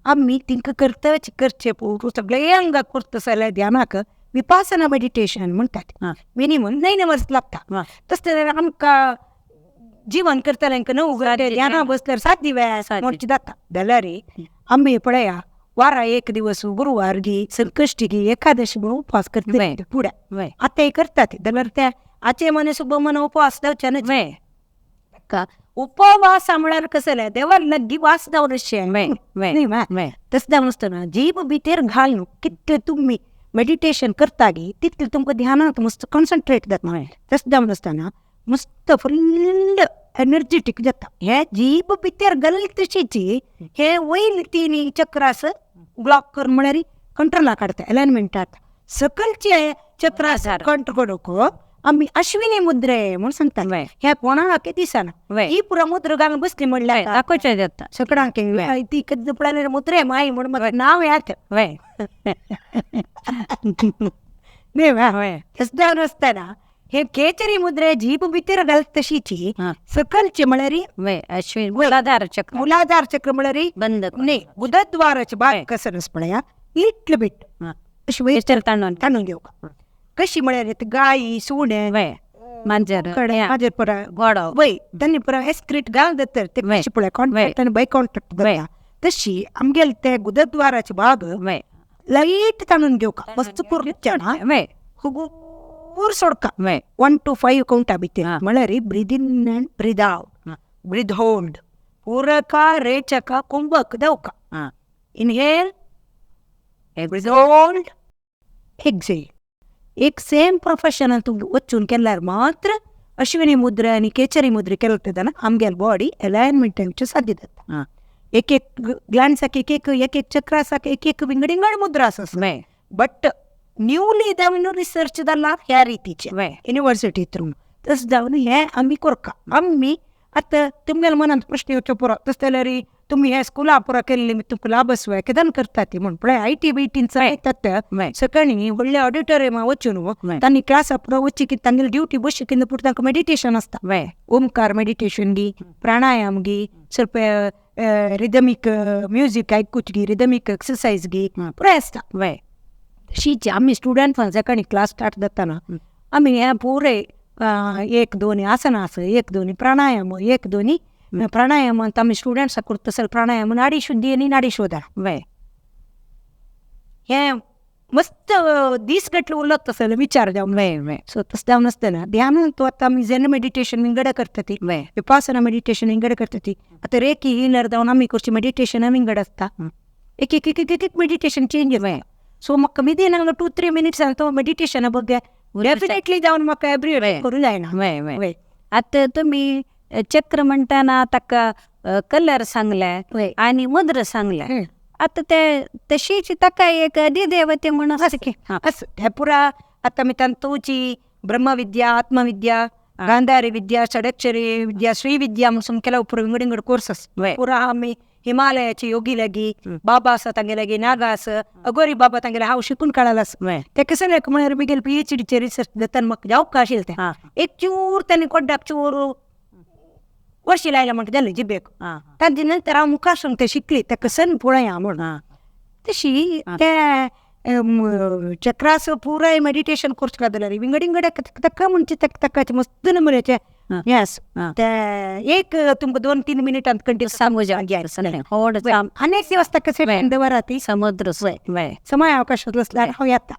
B: आम्ही तिंका करचे सगळे अंगाक करता जाल्यार ध्यानाक विपासना मेडिटेशन म्हणटात मिनिमम 9 hours लागता तशें जाल्यार आमकां जीवन करतल्यांक 9 ध्याना बसल्यार 7 दिवस म्हणचे जाता जाल्यार आमी पळया वारा एक दिवस गुरुवार घे संकष्टी घे एकादशी म्हणून उपवास करता पुढे आता करतात जाल्यार ते आचे मने सुबह मन उपवास जावचे ना उपवास म्हणल्यार कसं जालें देवार लग्गी वास जावन अशें
A: वय
B: न्ही मा
A: वय
B: तसं जावन आसतना जीब भितर घालून कितले तुमी मेडिटेशन करता गी तितले तुमकां ध्यानांत मस्त कॉन्सन्ट्रेट जाता तसं जावन आसतना मस्त फुल्ल एनर्जेटीक जाता हे जीब भितर घाल तशीची हे वयर तिनी चक्रास ब्लॉक कर म्हळ्यार कंट्रोला काडता अलायनमेंटात सकलचे चक्रास कंट्रोल करूंक आमी अश्विनी मुद्रे म्हूण सांगता
A: वय
B: ह्या कोणाक दिसना
A: वय
B: ही पुरा मुद्र घालून बसली म्हणल्यार
A: दाखोवचें जाता
B: सगळ्यांक ती कधी पळयल्यार मुद्रे माय म्हूण म्हाका नांव येता
A: वय
B: न्ही
A: वय
B: तसं जावन आसतना हे केचरी मुद्रे जीब भितर घाल तशीची सकलचे म्हळ्यार
A: वय अश्विन मूलाधार चक्र
B: मुलाधार चक्र म्हळ्यार
A: बंद
B: न्ही बुधद्वाराचे भाग कसं आस पळया लिटल बीट अशी वयर ताणून घेवका कशी म्हळ्यार गायी सुणे
A: वय मांजर
B: हाजेर पुरा
A: घोडो
B: वय त्यांनी पुरा एस्क्रीट घाल जाता ते कशी पळय कॉन्ट्रॅक्ट आनी बाय कॉन्ट्रॅक्ट जाता तशी आमगेले ते गुदद्वाराचे भाग
A: वय
B: लाईट ताणून घेवका मस्त पुरच्या
A: वय
B: हुगूर सोडका
A: वय
B: 1 to 5 काउंटा भितर म्हळ्यार breathe in and breathe out breathe hold पूरका रेचका कुंभक देवका इनहेल ब्रीद होल्ड एक्झेल एक सेम प्रोफेशनल तुम्ही वचून केल्यार मात्र अश्विनी मुद्रा आणि केचरी मुद्रे केलं तेन्ना आमगेल बॉडी अलायनमेंटाचे साध्य जाता एक एक ग्लॅन्ड्साक एक एक चक्रासाक एक विंगडिंगड मुद्रा आसा बट न्यूली जावन रिसर्च जाला ह्या रितीचे युनिवर्सिटी थ्रू तसं जावन हे आमी करका आमी आतां तुमगेल्या मनांत प्रश्न येवचो पुरो तस जाल्यार तुम्ही हे स्कुला पुरा केल्ली तुमकां लाभस्वय कितें करता ती म्हण पळय IT BT चलयतात सकाळी व्हडल्या ऑडिटोरियमा वचून तांणी क्लासा पुरा वच्ची की तांगेली ड्युटी बसची किंद पुढे तांकां मेडिटेशन आसता ओमकार मेडिटेशन गी प्राणायाम गी ಸ್ವಲ್ಪ रिदमीक म्युजीक आयकूच गी रिदमीक एक्सरसाइज गी पुराय आसता तशीच आमी स्टुडंट सकाळी क्लास स्टार्ट जाताना आमी हे पुरे 1-2 आसना आस 1-2 प्राणायाम 1-2 प्राणायामांत आमी स्टुडंट्साक करता आसतना प्राणायाम नाडी शुद्धी आनी नाडी शोधन हे मस्त दीस गटले उलत आसले विचार जावन सो तस जावन आसतना ध्यान तो आतां आमी जेन्ना मेडिटेशन विंगड करता ती विपासना मेडिटेशन विंगड करता ती आतां रेकी हिलर जावन आमी करची मेडिटेशन विंगड आसता एक एक एक एक एक मेडिटेशन चेंज सो म्हाका विदीन 2-3 मिनिट्स तो मेडिटेशना बघ्या डेफिनेटली जावन म्हाका एवरी करूं जायना
A: आतां तुमी चक्र म्हणटाना ताका कलर सांगले आणि मुद्र सांगले आता ते तशीच ताका एक अधिदेवते म्हणून
B: हे पुरा आतां आमी तंतूची ब्रह्मविद्या आत्मविद्या गांधारी विद्या षडक्षरी विद्या श्रीविद्या म्हणून केला पुरा विंगड विंगड कोर्सस पुरा आमी हिमालयाचे योगी लागी बाबा आसा तांगे लागी नागा आसा अगोरी बाबा तांगेले हांव शिकून काडलास ते कशें लायक म्हळ्यार म्हगेले PhDचे रिसर्च जाताना म्हाका जावप आशिल्लें तें एक चूर तांणी कोड्डाक चूर वर्षी लायला म्हणटा जालें जिबेक ताजे नंतर हांव मुखार सांगता शिकली ताका सन पळया म्हण तशी ते चक्रास पुराय मेडिटेशन कोर्स काडल्यार विंगड ताका म्हणजे ताकाचे मस्त नमुन्याचे यस ते एक तुमकां 2-3 मिनिटांत कंटिन्यू सांगू अनेक दिवस ताका सेवेन दवरा ती समुद्र समय अवकाशांतलो आसल्यार हांव येता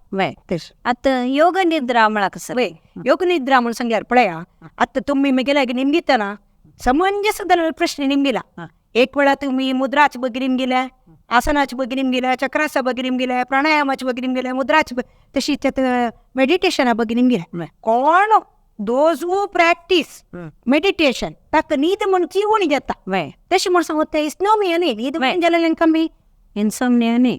A: आतां योग निद्रा म्हळ्यार कसं
B: योग निद्रा म्हूण सांगल्यार पळया आतां तुमी म्हगेल्या निमगितना समंजस जाल्लो प्रश्न निमगिला एक वेळा तुम्ही मुद्राचे ಬಗ್ಗೆ निमगिल्या आसनाचे ಬಗ್ಗೆ निमगिल्या चक्रासा ಬಗ್ಗೆ निमगिल्या प्राणायामाचे ಬಗ್ಗೆ निमगिल्या मुद्राचे तशीच मेडिटेशना ಬಗ್ಗೆ निमगिल्या कोण दोज हू प्रॅक्टीस मेडिटेशन ताका न्हीद म्हणची उणी जाता तशें म्हण सांगता इस्नोमिया न्ही न्हीद म्हणून जाल्यार कमी इन्सोमनिया न्ही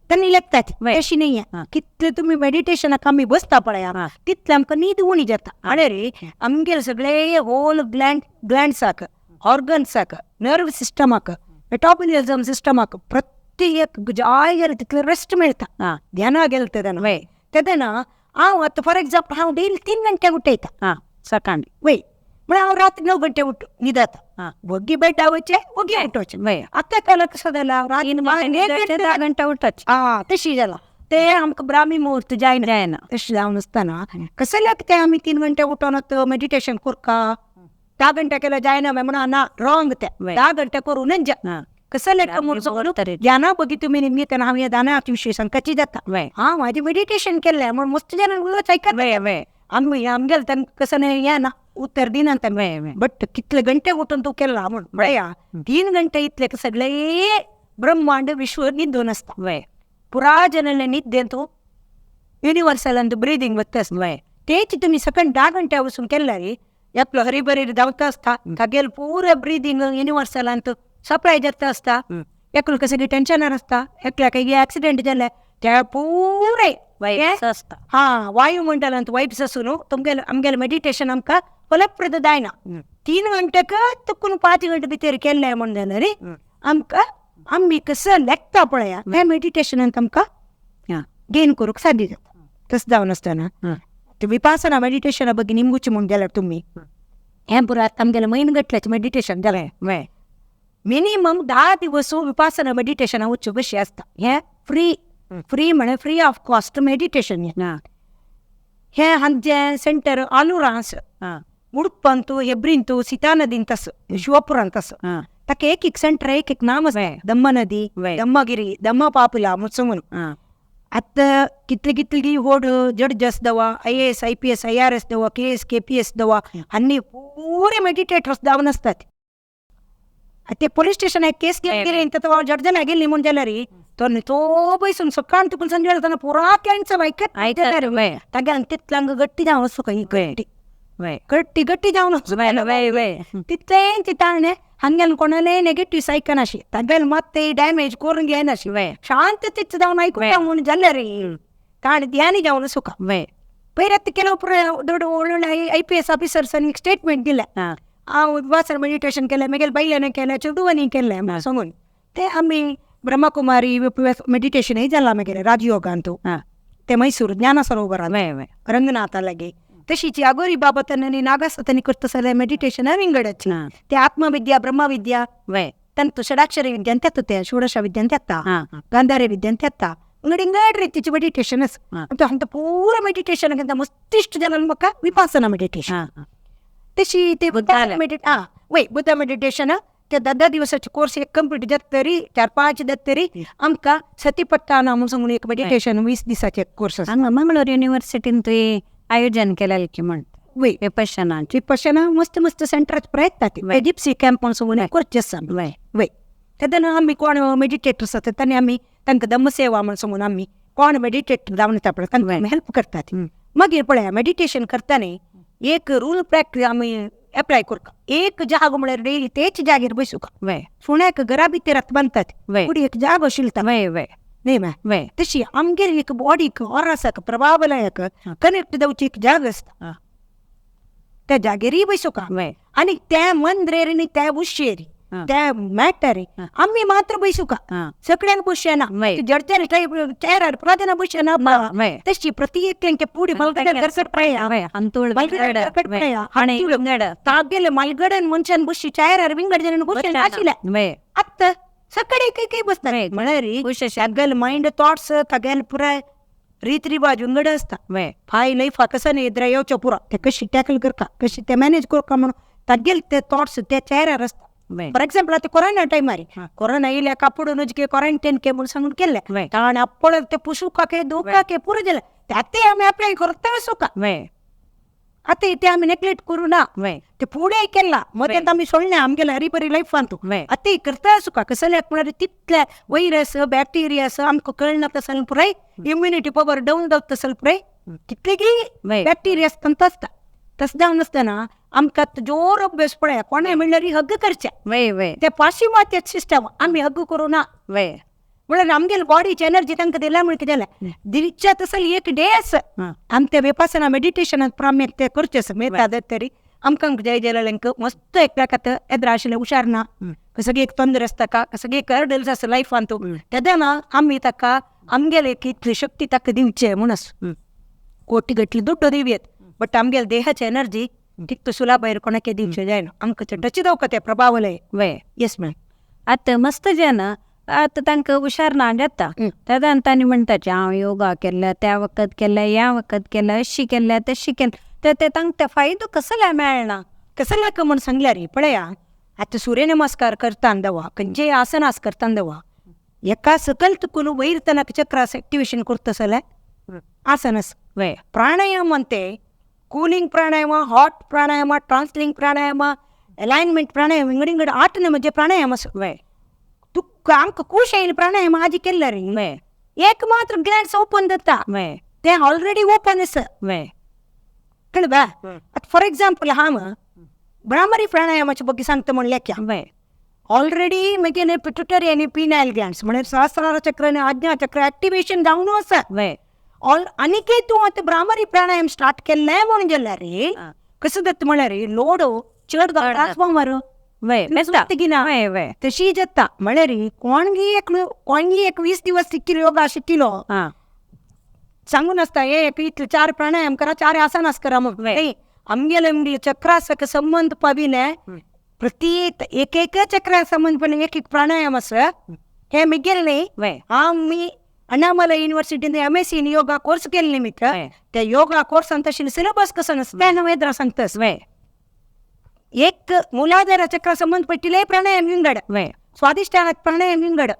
B: त्यांनी लागतात तशी नाही कितले तुम्ही मेडिटेशनाक आमी बसता पळया तितले आमकां न्हीद उणी जाता आनी रे आमगेले सगळे होल ग्लँड्साक ऑर्गन्साक नर्व सिस्टमाक मेटाबॉलिझम सिस्टमाक प्रत्येक जाय गेले तितले रेस्ट मेळटा ध्याना गेले तेन्ना तेन्ना हांव आतां फॉर एग्जाम्पल हांव डेली 3 घंटे उठयता
A: सकाळी
B: म्हळ्यार हांव रात्री 9 घंटे न्हिदता वग्गी बेड्डावचे वग्गी उठोवचे आतां काल कसो जाला राती 10
A: घंटा उठच
B: तशी जाला ते आमकां ब्राह्मी मुहूर्त जायना तशें जावन आसतना कसं लागता आमी 3 घंटे उठोन मेडिटेशन करका 10 घंटे केल्यार जायना म्हणून ना रॉंग ते 10 घंटे करूनच कसं लेखा ध्याना बघी तुम्ही निमगी तेन्ना हांव हे ध्यानाच्या विशयी सांगपाची जाता हांव म्हाजें मेडिटेशन केल्लें म्हण मस्त जाणां उलोवच आयकता आमी आमगेले तेन्ना कसं हें ना उत्तर दिनांत बट कितले गंटे उठून तू केला म्हण बळया 3 गंटे इतले सगळे ब्रह्मांड विश्व निद्दून असता पुरा जनले निद्दे तू युनिवर्सल ಅಂತ ब्रीदिंग बत्तस तेच तुम्ही सकंड 10 गंटे बसून केला रे यातलं हरिबरी धावता असता तागेल पुरे ब्रीदिंग युनिवर्सल ಅಂತ सप्लाय जाता असता एकल कसं टेन्शन असता एकल्या काही ऍक्सिडेंट झाला त्या पुरे हा वायुमंडल ಅಂತ ವೈಬ್ಸ್ ಅಸುನು तुमगेल आमगेल मेडिटेशन आमका फलप्रद दायना 3 गंटेक तुकून 5 गंटे भितर केल्ले म्हणून रे आमका आम्ही कसं लेखता पळया हे मेडिटेशन ಅಂತ आमका गेन करूक साध्य जाता तसं जावन असताना ते विपासना मेडिटेशना ಬಗ್ಗೆ ನಿಮ್ಗುಚ್ಚಿ ಮುಂದೆ तुम्ही हे पुरा आमगेल मैन गटल्याचे मेडिटेशन जालें मिनिमम 10 दिवस विपासना मेडिटेशन उच्च बशी असता हे फ्री म्हणे फ्री ऑफ कॉस्ट मेडिटेशन हे हंजे सेंटर आलूरास उडपंतु हेब्रिंतु सीता नदीन तस शिवपुर तस ताका एक सेंटर एक नाम दम्म नदी दम्मगिरी दम्म पापुला मुसमुन आता कितली होड जडजस दवा IAS IPS IRS दवा KS KPS दवा अन्नी पूरे मेडिटेटर्स दावन असतात ते पोलीस स्टेशन केस गेले जडजन गेली म्हणून जाल्या री तो बैसून सकाळ तुकून संजय पुरा कॅन्सर तागे तितलांग गट्टी जावन असो काही गट्टी जावन तितले ताणे हंगेल कोणाले नेगेटिव्ह सायकनाशी तागेल ಮತ್ತೆ ಡ್ಯಾಮೇಜ್ ಕೋರಂಗೆ ಏನಶಿ ಶಾಂತ ತಿಚ್ಚ जावन ऐकूया म्हणून जाल्या रे ताणे ध्यानी जावन सुख पैरत ಕೆಲವು ದೊಡ್ಡ ಒಳ್ಳೆ IPS ಆಫೀಸರ್ಸ್ ಅನ್ನು ಸ್ಟೇಟ್ಮೆಂಟ್ दिला विपासना मेडिटेशन केलं मेगेल बैल्याने केलं चुडुवनी केलं सांगून ते आम्ही ब्रह्मकुमारी मेडिटेशन हे झाला मेगेले राजयोग अंतू ते मैसूर ज्ञान सरोवर ರಂಗನಾಥಾಲಗೆ तशीची अगोरी बाबतनी नागासतनी करतसले मेडिटेशन विंगडच ते आत्मविद्या ब्रह्मविद्या तंतु षडाक्षरी विद्या ಅಂತ ते ಷೋಡಶ ವಿದ್ಯೆ ಅಂತ ಗಾಂಧಾರಿ ವಿದ್ಯೆ ಅಂತ इंगड ರೀತಿची मेडिटेशन ಅಂತ ಪೂರ मेडिटेशन ಅಂತ ಮಸ್ತಿಷ್ಟು ಜನ ಮಕ್ಕ ವಿಪಾಸನಾ मेडिटेशन तशी ते बुद्ध मेडिटेशन ते 10 दिवसाचे कोर्स एक कंप्लीट जात तरी 4-5 जात तरी आमका सतीपट्टाना म्हणून सांगून एक मेडिटेशन 20 दिवसाचे कोर्स
A: मंगळूर युनिव्हर्सिटीन ते आयोजन केलेलं की म्हणत विपश्यना मस्त सेंटरच प्रयत्न जिप्सी कॅम्प म्हणून सांगून कोर्स वय त्यानं आम्ही कोण मेडिटेटर्स असतात त्यांनी आम्ही त्यांना धम्मसेवा म्हणून सांगून आम्ही कोण मेडिटेटर जाऊन त्यांना हेल्प करतात मग पळया मेडिटेशन करताना एक रूल प्रॅक्टिस आम्ही अप्लाय करू का एक जाग म्हळ्यार डेली तेच जागेर बसू का सुण्याक घरा भितर बांधतात पुढे एक जाग शिलता नाही मॅ तशी आमगेर एक बॉडीक ऑरासाक प्रभावलयाक कनेक्ट जावची एक जाग असता त्या जागेरय बसू का आणि त्या मंद्रेरी त्या उशेरी त्या मॅटरी आम्ही मात्र बसू का सगळ्यांना बसना जडच्या चेहऱ्यार प्रार्थना बसना तशी प्रत्येक पुढे तागेले मलगडन मनशान बसशी चेहऱ्यार विंगड जण बसना आशिल्या आता सकाळी काही बसणार म्हणारी सगळं माइंड थॉट्स तागेल पुरा रीत रिवाज विंगड असता फाय लाईफ कसं नाही एद्रा येवच्या पुरा ते कशी टॅकल करका कशी ते मॅनेज करका म्हणून तागेल ते थॉट्स त्या चेहऱ्यार असता फॉर एक्झाम्पल आता ಕೊರೋನಾ ಟೈಮ್ ಮಾರಿ ಕೊರೋನಾ ಇಲ್ಲ ಕಪ್ಪುಡು ನುಜ್ಗೆ ಕ್ವಾರಂಟೈನ್ ಕೆ ಮುಲ್ ಸಂಗುನ್ ಕೆಲ್ಲ ತಾಣ ಅಪ್ಪಳ ते पुसुकाके धोकाके पुरे दिला त्याते आम्ही अप्लाय करतोय सुका आता इथे आम्ही नेग्लेक्ट करू ना ते पुढे केला मग त्यात आम्ही सोडले आमगेला हरिबरी लाईफ आणतो आता करताय सुका कसं लागणार तिथल्या वैरस बॅक्टेरियास आमक कळणं तसल पुराय इम्युनिटी पॉवर डाऊन जात तसल पुराय कितले की बॅक्टेरियास तंत असता तस जाऊन असताना आमका जोर अभ्यास पळया कोणा म्हणल्यार हग्ग करच्या ते पाश्चिमात्य सिस्टम आम्ही हग्ग करू ना म्हणून आमगेल बॉडीची एनर्जी तांकां दिल्या म्हणून कितें जालें दिवच्या तसं एक डे आसा आमी ते विपासना मेडिटेशन प्राम्य ते करचे मेळटा तरी आमकां जय जलाल्यांक मस्त एकल्याक येद्रा आशिल्लें हुशार ना सगळी एक तंदर आसता का सगळी कर्डल्स आसा लायफान तूं तेदना आमी ताका आमगेले इतली शक्ती ताका दिवचे म्हणून कोटी गटली दुड्ड दिवयेत बट आमगेल देहाची एनर्जी तिक्त सुलभ कोणाके दिवचे जायना आमकां टच जावका ते प्रभावलय येस मॅम आता मस्त जन आता तांकां हुशार ना जाता तेदान तांणी म्हणटाचे हांव योगा केल्या त्या वखत केल्या ह्या वखत केल्या अशी केल्या तशी केल्या ते तांकां फायदो कसले मेळना
B: कसले का म्हण सांगल्यार पळया आता सूर्य नमस्कार करताना दवा खंयचे आसनास करताना दवा एका सकल तुकून वयर तनक चक्रास एक्टिवेशन करता जाल्यार आसनस प्राणायाम म्हणते ಕೂಲಿಂಗ್ ಪ್ರಾಣಾಯಾಮ, ಹಾಟ್ ಪ್ರಾಣಾಯಾಮ, ಟ್ರಾನ್ಸ್ಲಿಂಗ್ ಪ್ರಾಣಾಯಾಮ, अलाइनमेंट प्राणायाम इंगड आठने म्हणजे प्राणायाम वय तू आमक खुश येईल प्राणायाम आजी केला रे वय एक मात्र ग्लँड्स ओपन जाता वय ते ऑलरेडी ओपन अस वय कळबा आता फॉर एक्झाम्पल हा मग भ्रामरी प्राणायामाच्या ಬಗ್ಗೆ सांगतो म्हणल्या क्या वय ऑलरेडी मगे पिट्युटरी आणि पिनाइल ग्लँड्स म्हणजे सहस्रार चक्र आणि आज्ञा चक्र ऍक्टिव्हेशन जाऊन असं वय ऑल अनिके तू आता भ्रामरी प्राणायाम स्टार्ट केलाय म्हणून गेला रे कसं दत्त म्हणा रे लोड चढ ट्रान्सफॉर्मर वय गिना वय वय तशी जत्ता म्हणे रे कोणगी एक 20 दिवस शिकिलो योगा शिकिलो सांगून असता एक इथले 4 प्राणायाम करा 4 आसनास करा मग आमगेल चक्रासक संबंध पाविले प्रति एक चक्रा संबंध पण एक प्राणायाम अस हे मी गेले वय हा मी Annamalai university MSc in yoga course केले निमित्त त्या योगा कोर्स ಅಂತ सिलेबस कसं नसतं वेद्रा सांगतस वय एक मूलाधार चक्र संबंध पट्टिले प्राणायाम विंगड वय स्वादिष्ठानात प्राणायाम विंगड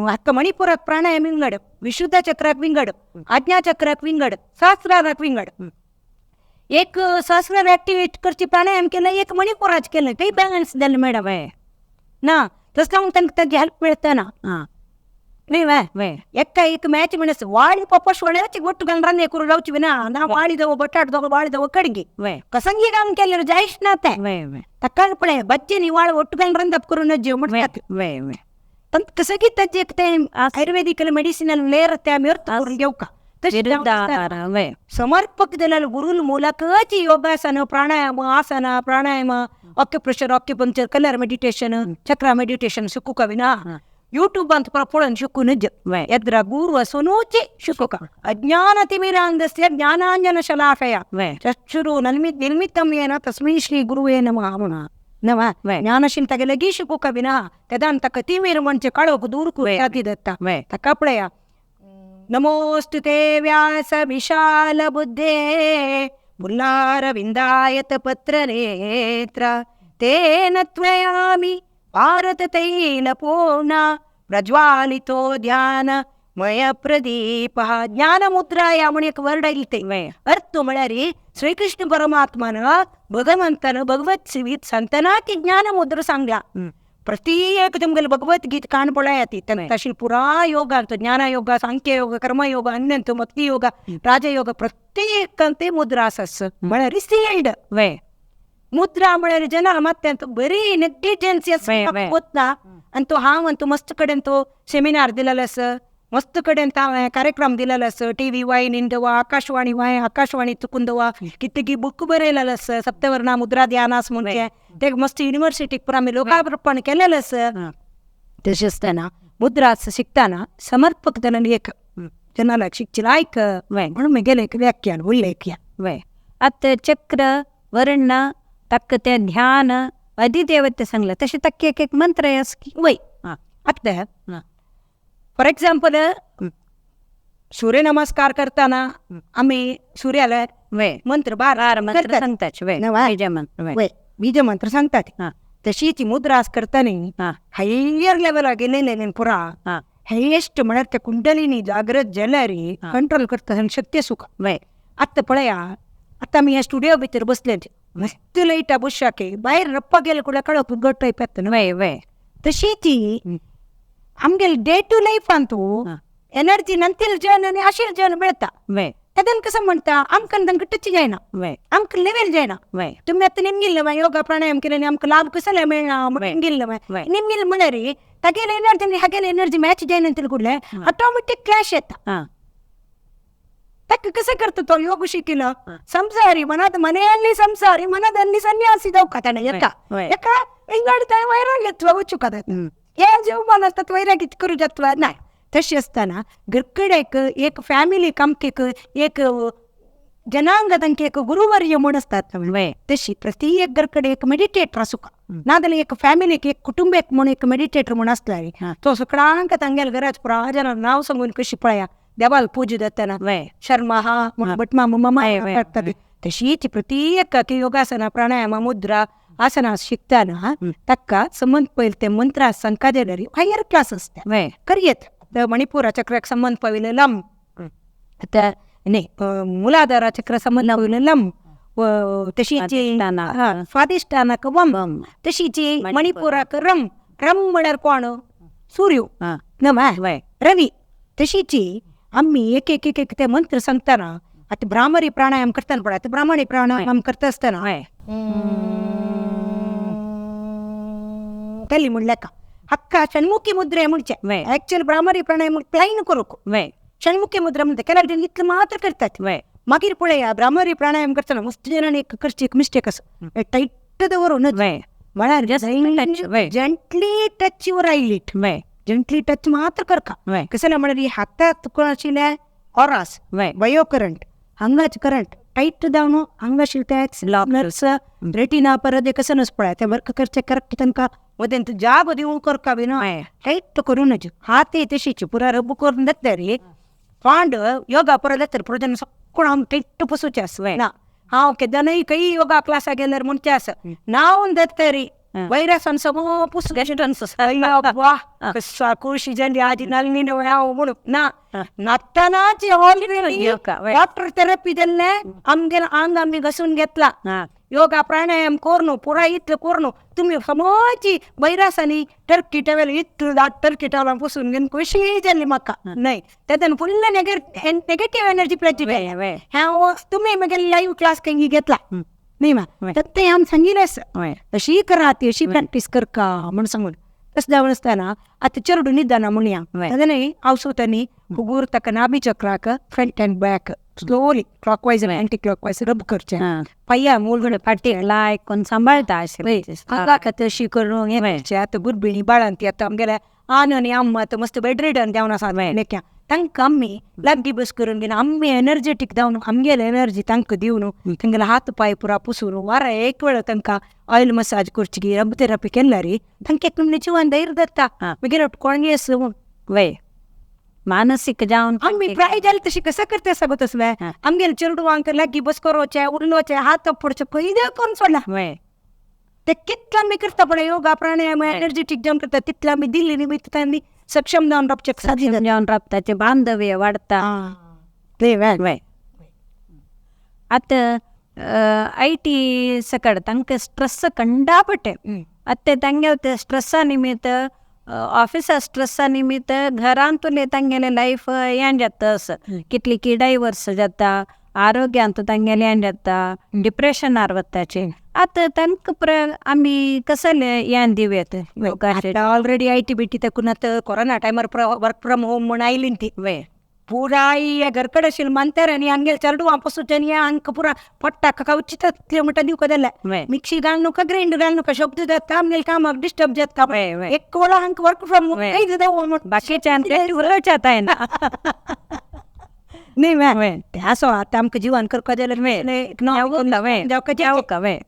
B: हक्क मणिपुरात प्राणायाम विंगड विशुद्ध चक्रात विंगड आज्ञा चक्रात विंगड सहस्रारात विंगड एक सहस्रार ऍक्टिव्हेट करची प्राणायाम केलं एक मणिपुराच केलं काही बॅलन्स द्यायला मॅडम आहे ना तसला मग त्यांना त्याची हेल्प मिळतं ना नाही वय एक ಮ್ಯಾಚ್ ಮೆಣಸು ವಾಳಿ ಪಪ್ಪ ಶೋಳೆಚ್ಚಿ ಗೊಟ್ಟು ಗಂಡ್ರನ್ನೇ ಕುರು ರೌಚಿ ವಿನ ನಾ ವಾಳಿದವ ಬಟಾಟದವ ವಾಳಿದವ ಕಡಿಗೆ ಕಸಂಗಿ ಗಾಮ್ ಕೆಲ್ಲರು ಜೈಷ್ಣಾತೆ ತಕ್ಕಾಳ ಪಳೆ ಬಜ್ಜಿ ನೀ ವಾಳ ಒಟ್ಟು ಗಂಡ್ರಂದ ಕುರು ನಜ್ಜಿ ಮುಟ್ಟಾತ ತಂತ ಕಸಗಿ ತಜ್ಜೆ ಆಯುರ್ವೇದಿಕ್ ಮೆಡಿಸಿನಲ್ ಲೇರತ್ತೆ ಮಿರ್ತ ಅವ್ರಿಗೆ ಅವಕ ಸಮರ್ಪಕದಲ್ಲಿ ಗುರುಲ್ ಮೂಲಕ ಯೋಗಾಸನ ಪ್ರಾಣಾಯಾಮ ಆಕ್ಯುಪ್ರೆಷರ್ ಆಕ್ಯುಪಂಕ್ಚರ್ ಕಲರ್ ಮೆಡಿಟೇಷನ್ ಚಕ್ರ ಮೆಡಿಟೇಷನ್ ಶಿಕ್ಕು ಕವಿನ यूट्यूब ಅಂತ ಪ್ರಪೋಳನ್ ಶಿಕ್ಕು ನಿಜ ಎದ್ರ ಗುರು ಸುನೂಚಿ ಶಿಕ್ಕುಕ ಅಜ್ಞಾನ ತಿಮಿರಾಂಧಸ್ಯ ಜ್ಞಾನಾಂಜನ ಶಲಾಕಯ ಚಕ್ಷುರು ನಿರ್ಮಿತಂ ಏನ ತಸ್ಮೈ ಶ್ರೀ ಗುರುವೇ ನಮಃ ನವ ಜ್ಞಾನಶೀಲ ತಗಲಗಿ ಶಿಕ್ಕುಕ ವಿನಃ ತದಂತ ಕತಿಮಿರ ಮಂಚ ಕಳೋಕು ದೂರಕು ಯಾತಿದತ್ತ ತಕಪಳೆಯ ನಮೋಸ್ತುತೆ ವ್ಯಾಸ ವಿಶಾಲ ಬುದ್ಧೇ ಮುಲ್ಲಾರ ವಿಂದಾಯತ ಪತ್ರ ನೇತ್ರ ತೇನ ತ್ವಯಾಮಿ ಭಾರತ ತೈಲ ಪೂರ್ಣ ಪ್ರಜ್ವಾಲಿತೋ ಧ್ಯಾನ ಮಯ ಪ್ರದೀಪ ಜ್ಞಾನ ಮುದ್ರಾ या म्हणून एक वर्ड आहे अर्थ म्हणारी श्रीकृष्ण परमात्मान भगवंतन भगवत सेवित संतना की ज्ञान मुद्रा सांगल्या प्रत्येक तुमगेल भगवद्गीत काणपळा येते तशी पुरा योग ಅಂತ ಜ್ಞಾನ ಯೋಗ ಸಾಂಖ್ಯ ಯೋಗ ಕರ್ಮ ಯೋಗ अन्यंत भक्ती ಯೋಗ ರಾಜಯೋಗ ಪ್ರತ್ಯೇಕಂತೆ ಮುದ್ರಾಸಸ್ म्हणारी सील्ड वय मुद्रा म्हणारे जन ಮತ್ತೆ ಅಂತ ಬರೀ ನೆಗ್ಲಿಜೆನ್ಸಿಯಸ್ होता आणि तो हा म्हणतो मस्त कडे तो सेमिनार दिलेलास मस्त कडे कार्यक्रम दिलेलास TV वाईन इंडवा आकाशवाणी आकाशवाणी चुकुंदवा किती बुक बरेलास सप्तवर्णा मुद्रा ध्यानास म्हणजे ते मस्त युनिव्हर्सिटी पुरा मी लोकार्पण केलेलंस तसे असताना मुद्रास शिकताना समर्पक जणांनी एक जनाला शिकचिला ऐक वय म्हणून मी गेले एक व्याख्यान उल्लेख्या वय आता चक्र वर्ण तक्क ते ध्यान अधिदेवते सांगलं तसे तक्के एक मंत्र आहे की वय आता फॉर एक्झाम्पल सूर्य नमस्कार करताना आम्ही सूर्याला वय मंत्र 12 मंत्र सांगतात वय बीज मंत्र सांगतात तशी ती मुद्रास करताना हायर लेवल गेलेले पुरा हायेस्ट म्हणत त्या कुंडलीनी जागृत जलरी कंट्रोल करता शक्य सुख वय आता पळया आता मी या स्टुडिओ भितर बसले मस्त लाईटा बुशाके बाहेर रप्पा गेले कुठे कळप गट येतात वय वय तशी ती आमगेल डे टू लाईफ अंतू एनर्जी नंतर जन आणि अशीर जन मिळता वय त्यादन कसं म्हणता आमकन दंग टच जायना वय आमक लेवल जायना वय तुम्ही आता निमगिल योगा प्राणायाम केल्याने आमक लाभ कसा मिळणार निमगिल निमगिल म्हणरे तगेल एनर्जी हागेल एनर्जी मॅच जायना अंतल कुठले ऑटोमॅटिक क्लॅश येता तक कसं करतो तो योग शिकिलं संसारी मनात मನೆಯಲ್ಲಿ ಸಂಸಾರಿ ಮನದಲ್ಲಿ ಸನ್ಯಾಸಿ ದೌಕತನ ಯಕ ಯಕ इंगडता वैराग्यत्व उचुकत या जीवमानात वैराग्य करू जात्व नाही तशी असताना घरकडे एक फॅमिली कंपकेक एक जनांगದಂಗೆ एक गुरुवर्य म्हणून असतात तशी प्रत्येक घरकडे एक मेडिटेटर असू नादल एक फॅमिलीक एक कुटुंब म्हणून एक मेडिटेटर म्हणून असला तो सगळ्यांक तांगेल घरात पुरा जनांना नाव सांगून कशी पळया देवाला पूजी देताना शर्मा हा बटमा मम्मा करतात तशी ती प्रत्येक योगासना प्राणायाम मुद्रा आसना शिकताना तक्का संबंध पहिले ते मंत्र संकादेलरी हायर क्लास असते करियत मणिपूर चक्राक संबंध पहिले लम नाही मुलाधारा चक्र समजलं लम तशीची स्वादिष्टानाक वम तशीची मणिपुराक रम रम म्हळ्यार कोण सूर्य रवी तशीची आम्ही एक एक एक ते मंत्र सांगताना आता भ्रामरी प्राणायाम करताना पडा ब्राह्मणी प्राणायाम करता असताना तली म्हणल्या का हक्का षण्मुखी मुद्रे म्हणचे ऍक्च्युअल ब्राह्मणी प्राणायाम प्लाइन करू षण्मुखी मुद्रा म्हणते केला इतलं मात्र करतात मागीर पळया ब्राह्मरी प्राणायाम करताना मस्त जणांनी एक करची एक मिस्टेक असं टाईट दवरून म्हळ्यार gently touch your eyelid gently touch मात्र करका कसं म्हळ्यार हातात कोणाशिल्या ऑरास बयोकरंट हंगाच करंट टाईट जावन हंगा शिलट्याच नर्स रेटिना परत कसं नस पळय ते वर्क करचे करेक्ट तांकां मदें जाग दिवंक करका बी न्हय टाईट करूनच हाती तशीच पुरा रब्ब करून जाता रे पांड योगा परत जाता पुरो सगळं हांव टाईट पसूचे आस ना हांव केदांय खंय योगा क्लासाक गेल्यार म्हणचे आसा नावन जाता रे ವೈರಸ್ ಸಮೋ ಪುಸ್ತಕ ಖುಷಿ ಜನ ಆದಿ ನಲ್ಲಿ म्हणून ना नातानाच ऑलरेडी डॉक्टर थेरपीदल्ले आमगेर आंग आमी घसून घेतला योगा प्राणायाम करून पुरा इतलं करून तुम्ही समोरची वैरसानी टर्की टवेल इतलं टर्की टवेला पुसून घेऊन खुशी जाली म्हाका नाही त्यातून फुल्ल नेगेटिव्ह एनर्जी प्लेटी तुम्ही मग लाईव्ह क्लास काही घेतला नाही मा तर ते आम सांगितलं अशी करा ती अशी प्रॅक्टिस कर का म्हणून सांगून तसं जावन असताना आता चरडून निदाना म्हणूया ಅದನ್ನೇ ಔಷಧನಿ ಹುಗುರ್ ತಕ್ಕ ನಾಭಿ ಚಕ್ರಾಕ front and back slowly clockwise आणि अँटी क्लॉकवाईज रब करचे पय्या मूलगडे पाटी लायक सांभाळता तशी करून हे आता गुरबिणी बाळांती आता आमगेल्या आन आणि आम्मा आता मस्त बेडरिडन जावन आसा नेक्या तांकां आम्ही लागगी बस करून घेवन आम्ही एनर्जेटीक जावन आमगेले एनर्जी तांकां दिवन तांगेले हात पाय पुरा पुसून वारा एक वेळ तांकां ऑयल मसाज करची रब थेरपी केला रे तांकां एक जिवान धैर्य जाता मागीर कोणगे वय मानसिक जावन आम्ही ट्राय जाले तशी कसं करते सगळं तसं आमगेले चेडवांक लागगी बस करोचे उरलोचे हात पडचे पयले करून सोडला ते कितला आम्ही करता पण योगा प्राणायाम एनर्जेटिक जावन करता तितला आम्ही दिल्ली निमित्त सक्षम जावन राबचे साधी जावन राबताचे बांधव्य वाढता ते वय आता IT सकड तांकां स्ट्रेस कंडापटे आता तांगे स्ट्रेसा निमित्त ऑफिसा स्ट्रेसा निमित्त घरांतून तांगेले लाईफ हें जाता असं कितली की डायवर्स जाता आरोग्यांत तांगेले हें जाता डिप्रेशनार वताचे आता तांकां आमी कसले हें दिवेत ऑलरेडी IT BT तेकून आतां कोरोना टायमार वर्क फ्रॉम होम म्हूण आयली ती वे पुराय घरकड आशिल्ली मानतार आनी हांगेले चेडू वापसून हांकां पुरा पडटा कावचित म्हणटा दिवका जाल्यार मिक्सी घाल नाका ग्राइंडर घाल नाका शब्द जाता आमगेले कामाक डिस्टर्ब जाता एक वेळा हांकां वर्क फ्रॉम होम बाकीच्यान उलयच्या ना नाही मॅ ते असो आता आमकां जिवान करपा जाल्यार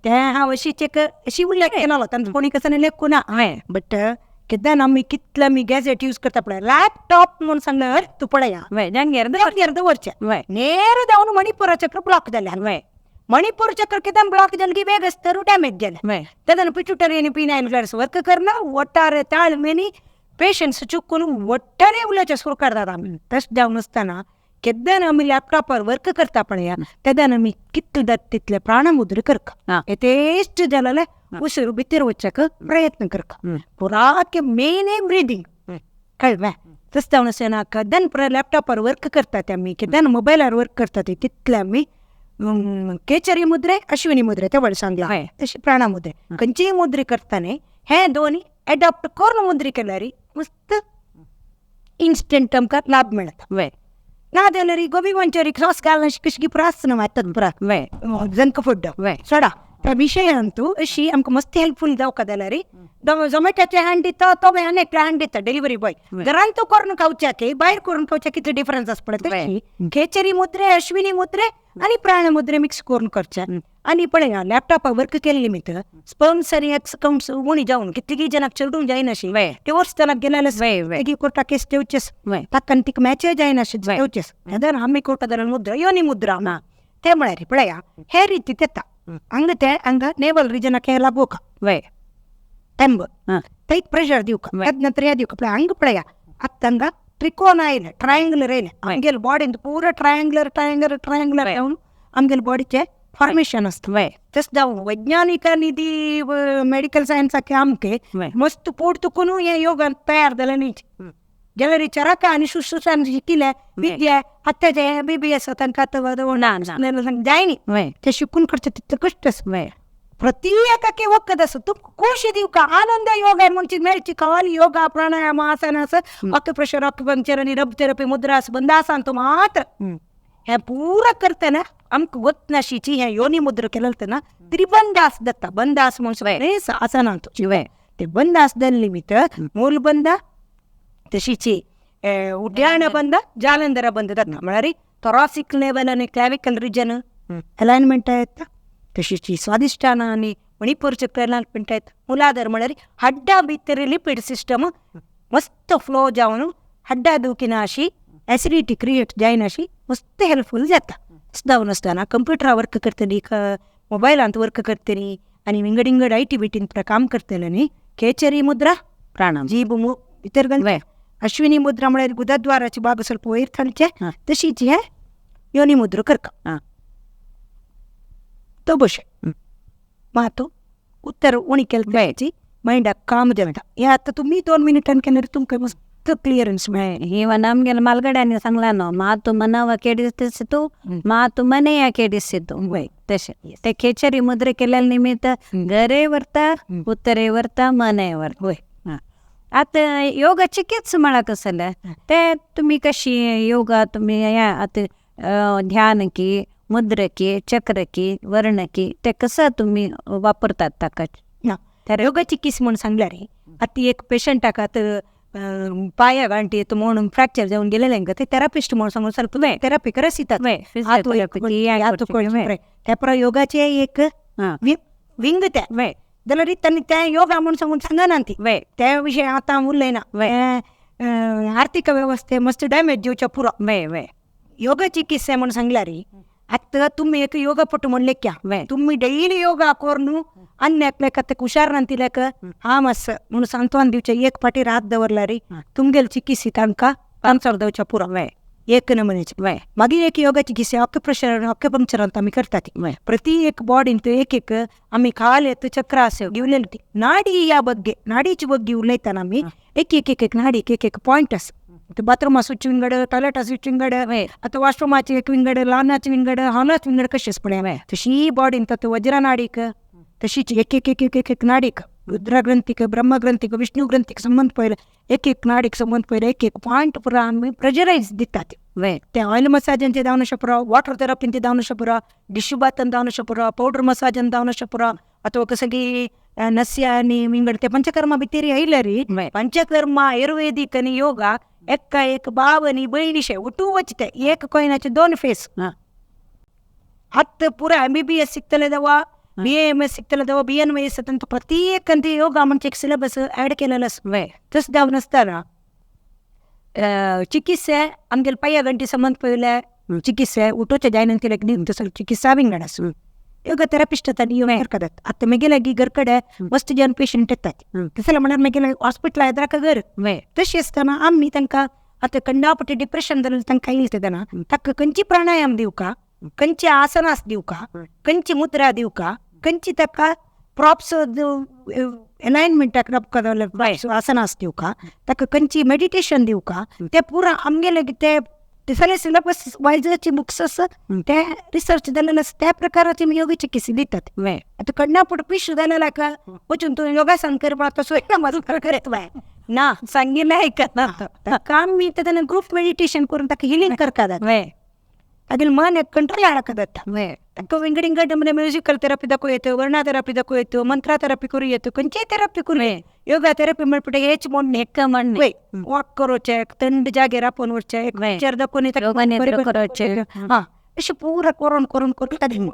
B: ते हांव अशी उल्लेख केलो तांचो कोणी कसं लेखू ना बट केदान आमी कितले आमी गॅजेट यूज करता पळय लॅपटॉप म्हणून सांगल्यार तूं पळया जांगेर दवरचे नेर जावन मणिपूरा चक्र ब्लॉक जालें मणिपूर चक्र केदान ब्लॉक जालें की वेग तर डॅमेज जालें तेदान पिट्युटरी आनी पिनायल वर्क करना ಒಟ್ಟಾರೆ ताळमेनी पेशन्स चुकून ಒಟ್ಟಾರೆ उलयचे सुरू करतात आमी तशें जावन आसतना केदान आमी लॅपटॉपार वर्क करता पळया तेदान आमी कितले जाता तितले प्राणमुद्रा करका यथेश्ट जाल्यार उशीर भितर वचपाक प्रयत्न करका पुराके मेन ब्रिदींग कळ्ळें तशें जावन आसतना केदान पुरा लॅपटॉपार वर्क करतात आमी केदान मोबायलार वर्क करतात तितले आमी केचरी मुद्रे अश्विनी मुद्रे ते व्हड सांगला तशी प्राणमुद्रे खंयचीय मुद्रे करताना हे दोन्ही एडॉप्ट करून मुद्रे केल्यार मस्त इन्स्टंट आमकां लाभ मेळटा ना जाल्यार गोबी मंचुरी सॉस घालून कशी पुरा आसना मारतात पुरा जंक फूड सोडा त्या विशयांतू अशी आमकां मस्त हेल्पफूल जावका जाल्यार झोमॅटोचे हँड दिता तो अनेक हँड दिता डिलिव्हरी बॉय घरांत तूं करून खावच्याक भायर करून खावच्याक कितले डिफरन्स आसा पळय खेचरी मुद्रे अश्विनी मुद्रे आनी प्राणमुद्रे मिक्स करून करचे आनी पळया लॅपटॉपाक वर्क केल्ली मित स्पर्म्स आनी अकाउंट्स उणी जावन कितलीं जनाक चेडूंक जायनाशी डिवोर्स जाल्यार गेल्यार कोर्टा केस ठेवचेस ताका तिका मॅचय जायनाशी ठेवचेस हेदर आमी कोर्टा जाल्यार मुद्रा योनी मुद्रा ना ते म्हळ्यार पळया हे रितीत येता हंग ते हंग नेवल रिजनाक हे लागोका तेंब थंय प्रेशर दिवका नंतर हे दिवका पळय हंग पळया आतां हंगा त्रिकोण आहे ट्रायंगुलर आहे आमगेल बॉडी पुरा ट्रायंगुलर जाऊन आमगेल बॉडीचे फॉर्मेशन असतं तस जाऊन वैज्ञानिकांनी ती मेडिकल सायन्स आमके मस्त पोट तुकून हे योगा तयार झालं नाही गेलरी चरका आणि शुश्रूषा शिकिल्या विद्या हत्याचे BBS जायनी ते शिकून कडचे तिथं कष्टच ಪ್ರತಿ ಏಕಕ್ಕೆ ಒಕ್ಕದಸ ತು ಖುಷಿ ದಿವ್ಕ ಆನಂದ ಯೋಗ ಮುಂಚೆ ಮೇಳ್ಚಿ ಕವಾಲಿ ಯೋಗ ಪ್ರಾಣಾಯಾಮ ಆಸನಾಸ ಅಕ್ಯುಪ್ರೆಷರ್ ಅಕ್ಯುಪಂಕ್ಚರ್ आणि रब थेरपी मुद्रास बंदास आणतो मात्र ह्या पूरा करताना आमक गोत नाशीची ह्या योनी मुद्रा केलं ना तरी बंदास दत्ता बंदास म्हणून आसन आणतो ते बंदास दल्ली मी तर मूल बंद तशीची उड्डाण बंद जालंधर बंद दत्ता म्हणारी थॉरॅसिक लेवल आणि क्लॅविकल रिजन अलाइनमेंट आहेत तशीची स्वादिष्टान आणि मणिपूरचे अलाइनमेंट आहेत मुलाधार म्हणारी हड्डा भितरी लिपिड सिस्टम मस्त फ्लो जाऊन हड्डा दुखीना अशी ॲसिडिटी क्रिएट जाईन अशी मस्त हेल्पफुल जाता जाऊन असताना कंप्युटर वर्क करतली मोबाईलांत वर्क करतली आणि विंगडिंगड IT बिटीन काम करतली ಕೇಚರಿ ಮುದ್ರಾ ಪ್ರಾಣಾಯಾಮ ಜೀಬು ಇತರ್ಗಂತ ಅಶ್ವಿನಿ ಮುದ್ರಾ म्हळ्यार गुदद्वाराची भाग ಸ್ವಲ್ಪ वयर थंडचे तशीची हे योनी मुद्रा करका तो बशे मातो उत्तर उणी केलची माइंडाक काम जाता हे आता तुम्ही 2 मिनिटांनी केल्यार तुमकां मस्त क्लिअरन्स मेळ्ळे
A: हे नमಗೆಲ್ಲ ಮಲ್ಗಡಾನಿ सांगलानो ಮಾತು ಮನವ ಕೆಡಿಸಿತು ಮಾತು ಮನೆಯ ಕೆಡಿಸಿತು तसे ते खेचरी मुद्रे केल्या निमित्त घरे वर्ता उत्तरे वर्ता मने वर्ता आता योगा चिकित्सा म्हणा कसं ते तुम्ही कशी योगा तुम्ही या आता ध्यान की मुद्रकी चक्रकी वर्णकी ते कसं तुम्ही वापरतात ताका
B: तर योगा चिकित्सा म्हणून सांगल्या रे आता एक पेशंटाका तर पाया गांठी येतो म्हणून फ्रॅक्चर जाऊन गेलेले ते थेरपिस्ट म्हणून सांगून ಸ್ವಲ್ಪ थेरपी करसितात त्या प्रयोगाचे एक विंग त्या जाल्यार त्यांनी त्या योगा म्हणून सांगून सांगा ना ती त्या विषयी आता उरलें ना आर्थिक व्यवस्थे मस्त डॅमेज दिवच्या पुरो योगा चिकित्सा म्हणून सांगल्या रे आता तुम्ही एक योगापटू म्हणले क्या तुम्ही डेली योगा करून अन्य कते हुशार नांतिलेक हा मस्त म्हणून सांत्वन दिवचे एक पाटी रात दवरला रे तुमगेल चिकित्सी तांकां आमचो दवच्या पुरो एक नमुनेचे मागीर एक योगा चिकित्सा अक्युप्रेशर अक्युपंक्चर ಅಂತ आमी करतात ಪ್ರತಿ एक बॉडींत एक आमी खाल येत चक्र असे घेवलेली नाडी या ಬಗ್ಗೆ नाडीची ಬಗ್ಗೆ उलयताना आमी एक नाडी एक पॉइंट आसा बाथरूमाचो विंगड टॉयलेटाचो विंगड आता वॉशरूमाचे एक विंगड लहानाचे विंगड हॉलाचे विंगड कशेच पण तशी बॉडीन तर वज्रा नाडीक तशीच एक नाडीक रुद्र ग्रंथीक ब्रह्म ग्रंथीक विष्णू ग्रंथीक संबंध पयले एक नाडीक संबंध पयले एक पॉइंट पुरो आमी प्रेजरायज दितात ते ऑयल मसाजांचे जावन पुरो वॉटर थेरपीन जावन पुरो डिशू बातन जावन पुरो पौडर मसाजन जावन पुरो ಅಥವಾ ಕಸಗಿ ನಸ್ಯ आणि विंगड ते पंचकर्मा भितर आयले री पंचकर्म आयुर्वेदिक आणि योगा एका एक भाव आणि बहिणीशे उठू वचते एक कोयनाचे 2 फेस हत्त पुरा MBBS सिक्तले दवा BAMS सिक्तले दवा BNMS ಅಂತ ಪ್ರತಿ ಏಕಂತೆ ಯೋಗ म्हणजे एक सिलेबस ऍड केलेलं असं तस जाऊन असताना चिकित्सा आमगेल पाया गंटी संबंध पयले चिकित्सा उठोचे जायनंतले तसं चिकित्सा विंगड असं योगा थेरपिस्ट करतात आता मेगेलागी घरकडे मस्त जन पेशंट येतात तसं म्हणल्यार मेगेला हॉस्पिटल येता घर तशी असताना आम्ही तांकां आता कंडापटी डिप्रेशन जालें तांकां येयलें ताका खंयची प्राणायाम दिवका खंयची आसनास दिवका खंयची मुद्रा दिवका खंयची ताका प्रॉप्स अलाइनमेंटाक आसनास दिवका ताका खंयची मेडिटेशन दिवका ते पुरा आमगेले ते सगळे सिलेबस वायजाचे बुक्स असतात त्या रिसर्च झालेलं असतं त्या प्रकाराचे मी योगा चिकित्सा देतात आता कडनापुट पिश झालेला का वचून तू योगासन कर आता सोयीला मदत करत ना सांगितलं आहे का काम मी त्यानं ग्रुप मेडिटेशन करून ताका हिलिंग करतात अदिल मन कंट्रोल हाडकतात ताका विंगडिंगड म्हणजे म्युझिकल थेरपी दाखवू येतो वर्णा थेरपी दाखवू येतो मंत्रा थेरपी करू येतो खंयचीय थेरपी करू योगा थेरपी म्हणपटे हेच म्हण हेक्क म्हण वॉक करोचे थंड जागेर आपण वरचे एक चेर दाखवून करचे हा अशें पुरा करून करून करून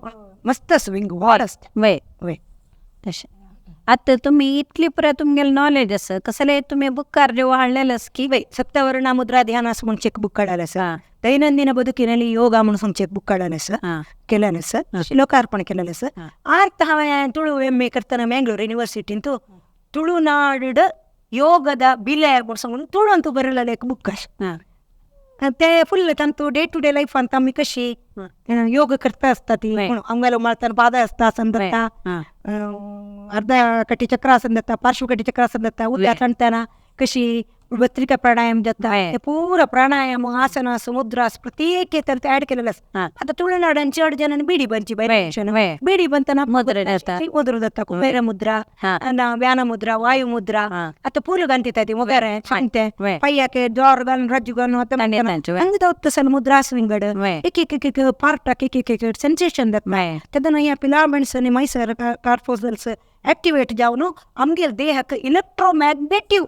B: मस्त स्विंग वॉर असते
A: तशें आता तुम्ही इतली पुरा तुमगेलें नॉलेज आसा कसले तुम्ही बुकार जेव्हा हाडलेलं आसा की
B: सप्तवर्णा मुद्रा ध्यान असं म्हणून चेक बुक काढायला आसा दैनंदिन बदुकिನಲ್ಲಿ योगा म्हणून सांग चेक बुक काढायला आसा केलेलं आसा लोकार्पण केलेलं आसा आर्थ हांवें तुळू MA करतना मँगलोर युनिवर्सिटीन तुळुनाड ಯೋಗದ ಬಿಲೆ सांगून तुळंतू बरलेलं एक बुक ते फुल तांतू डे टू डे लाईफ ಅಂತ आम्ही कशी योग करता असतात ती अंगाला मळताना पादासन दत्ता अर्ध कटी चक्रासन दत्ता पार्श्वकटी चक्रासन दत्ता उद्या आणताना कशी भस्त्रिका प्राणायाम जाता ते पूर्ण प्राणायाम आसनास मुद्रास प्रत्येक तर ते ऍड केलेलं असतं आता तुळनाड्यांची 8 जणांनी बीडी बनची बीडी बनताना मुद्रा दत्ता कुबेर मुद्रा व्यान मुद्रा वायू मुद्रा आता पूल गंती वगैरे सांगते पय्याके जोर घालून राजू घालून मुद्रा स्विंगड एक एक एक पार्ट एक एक सेन्सेशन त्यातनं या फिलामेंट्स आणि मैसर कार्पोजल्स ऍक्टिव्हेट जाऊन आमगे देहಕ್ಕೆ इलेक्ट्रोमॅग्नेटिव्ह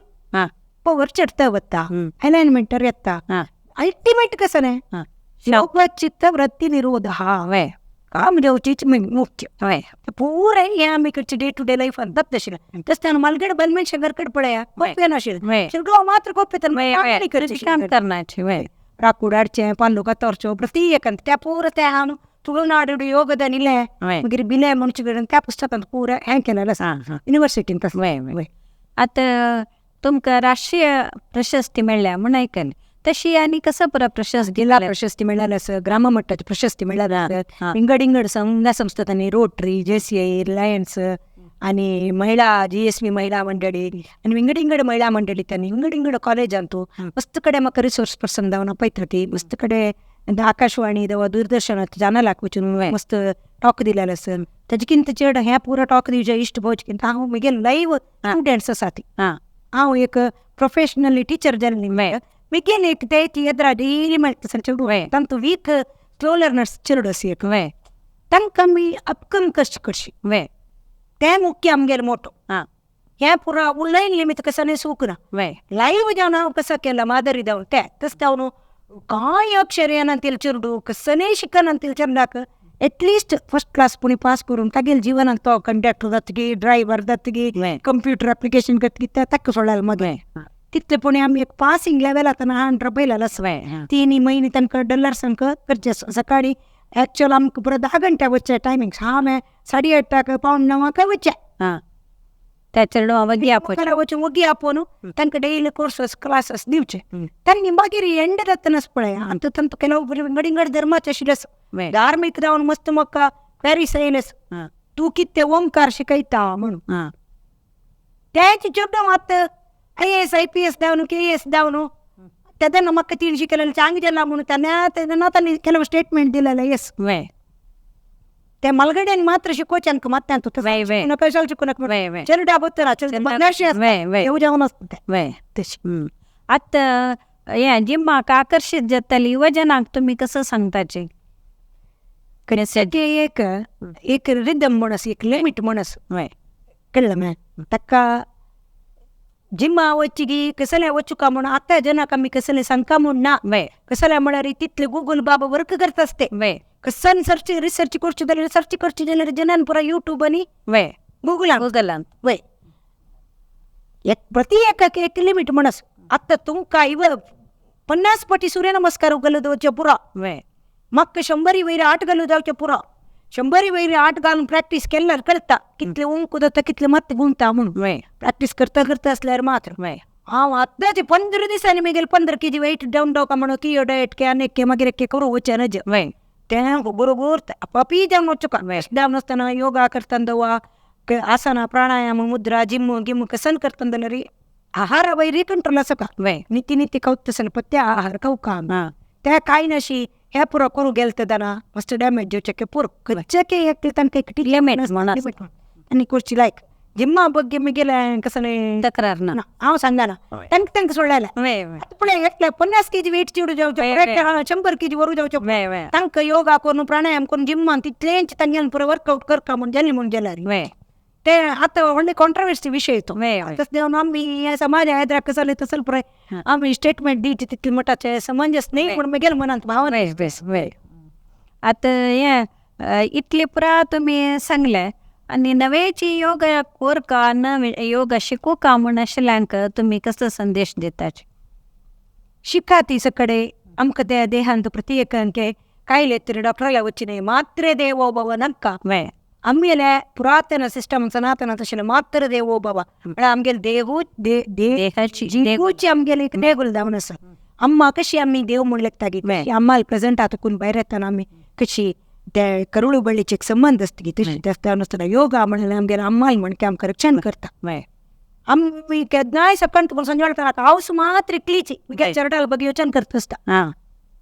B: पॉवर चढतं वत्ता अलाइनमेंट येता अल्टिमेट कसं नाही चित्त वृत्ती निरोध हा वय काम जेवचीच मुख्य पुरे हे आम्ही कडचे डे टू डे लाईफ अंतात तशी तसं मलगड बलमेन शंकरकड पडया कोपे नशील शिरगाव मात्र कोपे तर काम करण्याचे वय राकूड अडचे पांडुका तोरचो प्रत्येक त्या पूर त्या हाणू तुळनाಡು ಯೋಗದ ನಿಲೆ ಮಗಿರಿ ಬಿಲೆ ಮನುಷ್ಯಗಳನ್ನ त्या पुस्तकात पुरा हँग केलेलं युनिव्हर्सिटीन तसं
A: आता तुमका राष्ट्रीय प्रशस्ती मिळल्या म्हणून ऐकले तशी आणि कसं पुरा प्रशस्ती
B: जिल्हा प्रशस्ती मिळाल्या असं ग्राममट्टाची प्रशस्ती मिळाल्या इंगड इंगड संस्थांनी रोटरी JCI रिलायन्स आणि महिला GSB महिला मंडळी आणि इंगड इंगड महिला मंडळी त्यांनी इंगड इंगड कॉलेज आणतो मस्त कडे मग रिसोर्स पर्सन जाऊन पैथटी मस्त कडे आकाशवाणी दूरदर्शनात ಚಾನಲ್ ಹಾಕ್ಬಿಟ್ಟು ಮಸ್ತ್ ಟಾಕ್ दिलेलं असेल त्याच्याकिंत चेड ह्या पुरा टॉक दिवच्या इष्ट भोजकिंत हांव म्हगे लाईव्ह स्टुडंट्स आसात हांव एक प्रोफेशनली टीचर जाल्ली म्हगेन एक ते एद्रा डेली म्हणटा चेडू तांतू वीक स्लो लर्नर्स चेडू अशी एक तांकां आमी अपकम कश्ट करशी ते मुख्य आमगेर मोठो ह्या पुरा ऑनलाईन लिमिट कसं नाही सुकना लाईव्ह जाऊन हांव कसं केला मादरी जाऊन ते तस जाऊन काय अक्षर येनांतील चिरडू कसं नाही शिकनांतील चिरडाक एटलिस्ट फर्स्ट क्लास पुणे पास करून तागेल जीवनात तो कंडक्टर जातगी ड्रायव्हर जातगी कंप्युटर ऍप्लिकेशन करतगी त्या ताका सोडायला मग तिथले पुणे आम्ही एक पासिंग लेवल आता हांड्र पहिला 3 महिने तांकां डॉलर संक करचे सकाळी ऍक्च्युअल आमकां पुरो 10 घंटा वच्चे टायमिंग 8:30 पावण 9 वच्चे
A: त्या चेडू वगी
B: वगी आपोन तांकां ಡೈಲಿ ಕೋರ್ಸಸ್ ಕ್ಲಾಸಸ್ दिवचे त्यांनी मागीर एंड जातनाच पळय आतां तांकां ಕೆಲವು इंगड इंगड धर्माचे आशिल्लेस धार्मीक जावन मस्त म्हाका पॅरिस येयलेस तूं कितें ओमकार शिकयता म्हणून त्याची चेडू मात IAS IPS जावन KS जावन तेदना म्हाका तीन शिकयलेलें चांग जाला म्हणून तेन्ना तांणी ಕೆಲವು स्टेटमेंट दिलेले येस त्या मलगड्यान मात्र शिकोवच्यान मात्यान कशाला शिकून चेडा बत्तरा येऊ जावन तशी
A: आता या जिम्माक आकर्षित जाताली युवजनाक तुम्ही कसं सांगताचे
B: एक रिदम म्हणस एक लिमिट म्हणस कळलं मॅ ताका जिम्मा वच्ची कसले वचू का म्हणून आता जनाक आमी कसले सांगता म्हूण ना कसले म्हळ्यार तितले गूगल बाबा वर्क करता असते कसन रिसर्च करची जाल्यार जनान पुरा यूट्यूब आणि गुगलान एक प्रति एक लिमिट म्हणस आता तुमका इव 50 पटी सूर्यनमस्कार घालू जावचे पुरा म्हाका 100 वयर 8 घालू जावचे पुरा 100 वयर 8 घालून प्रॅक्टिस केल्यार कळता कितले उंक जाता कितले मात गुंता म्हणून प्रॅक्टिस करता करता असल्यार मात्र हांव आतांचे 15 दिसांनी म्हगेले 15 kg वेट डावन डावका म्हणून कियो डायट के आनी के मागीर के करूं वचचे नज तें बरोबर पापी जावन वचुका डावन आसतना योगा करतना वा आसना प्राणायाम मुद्रा जिम गिम कसन करतना जाल्यार आहारा वैरी कंट्रोल आसका निती खावता पत्ते आहार खावका त्या कांय नाशी हे पुरो करूं गेले दाना मस्त डॅमेज जेवचे पुरो खंयचे एक तांकां लिमिट आनी करची लायक जिम्मा ಬಗ್ಗೆ मिगेले कसं
A: तक्रार ना
B: हांव सांगना तांकां सोडलेले पूण एकले 50 kg वेट चिडू जावचे 100 kg वरू जावचे तांकां योगा करून प्राणायाम करून जिम्मान तितलेंच तांच्यान पुरो वर्कआउट करता म्हूण जाली म्हूण जाल्यार ते आतां व्हडले कॉन्ट्रोवर्सी विशय तो तस देवन आमी समाजा हैदराक कसले तसल पुराय आमी स्टेटमेंट दिवचे तितले मटाचे समंजस नाही पूण म्हगेले मनांत भावना
A: आता हे इतले पुरा तुम्ही सांगले आणि नवेची योगा कोरका नवे योगा शिकू का म्हूण आशिल्ल्यांक तुम्ही कसो संदेश दिताचे
B: शिका ती सकಡೆ आमकां त्या देहांत प्रत्येकांक कायले तरी डॉक्टराला वच्ची न्ही मात्रे देवो भव नक्का आमगेले पुरातन सिस्टम सनातन तशें मात्र देवो बाबा म्हळ्यार आमगेले देवूची आमगेले एक देगूल जावन आसा. अम्मा कशी आमी देव म्हूण लेखता अम्मा प्रेझेंट आतां करून भायर येतना आमी कशी ते करुळू बळीचे एक संबंध आसता की तशी आसतना योगा म्हणल्यार आमगेले अम्माय म्हण की आमकां रक्षण करता. आमी केन्नाय सकाळ तुका संजे वेळार हावस मात्र क्लीची चरटाल बघ योचन करता आसता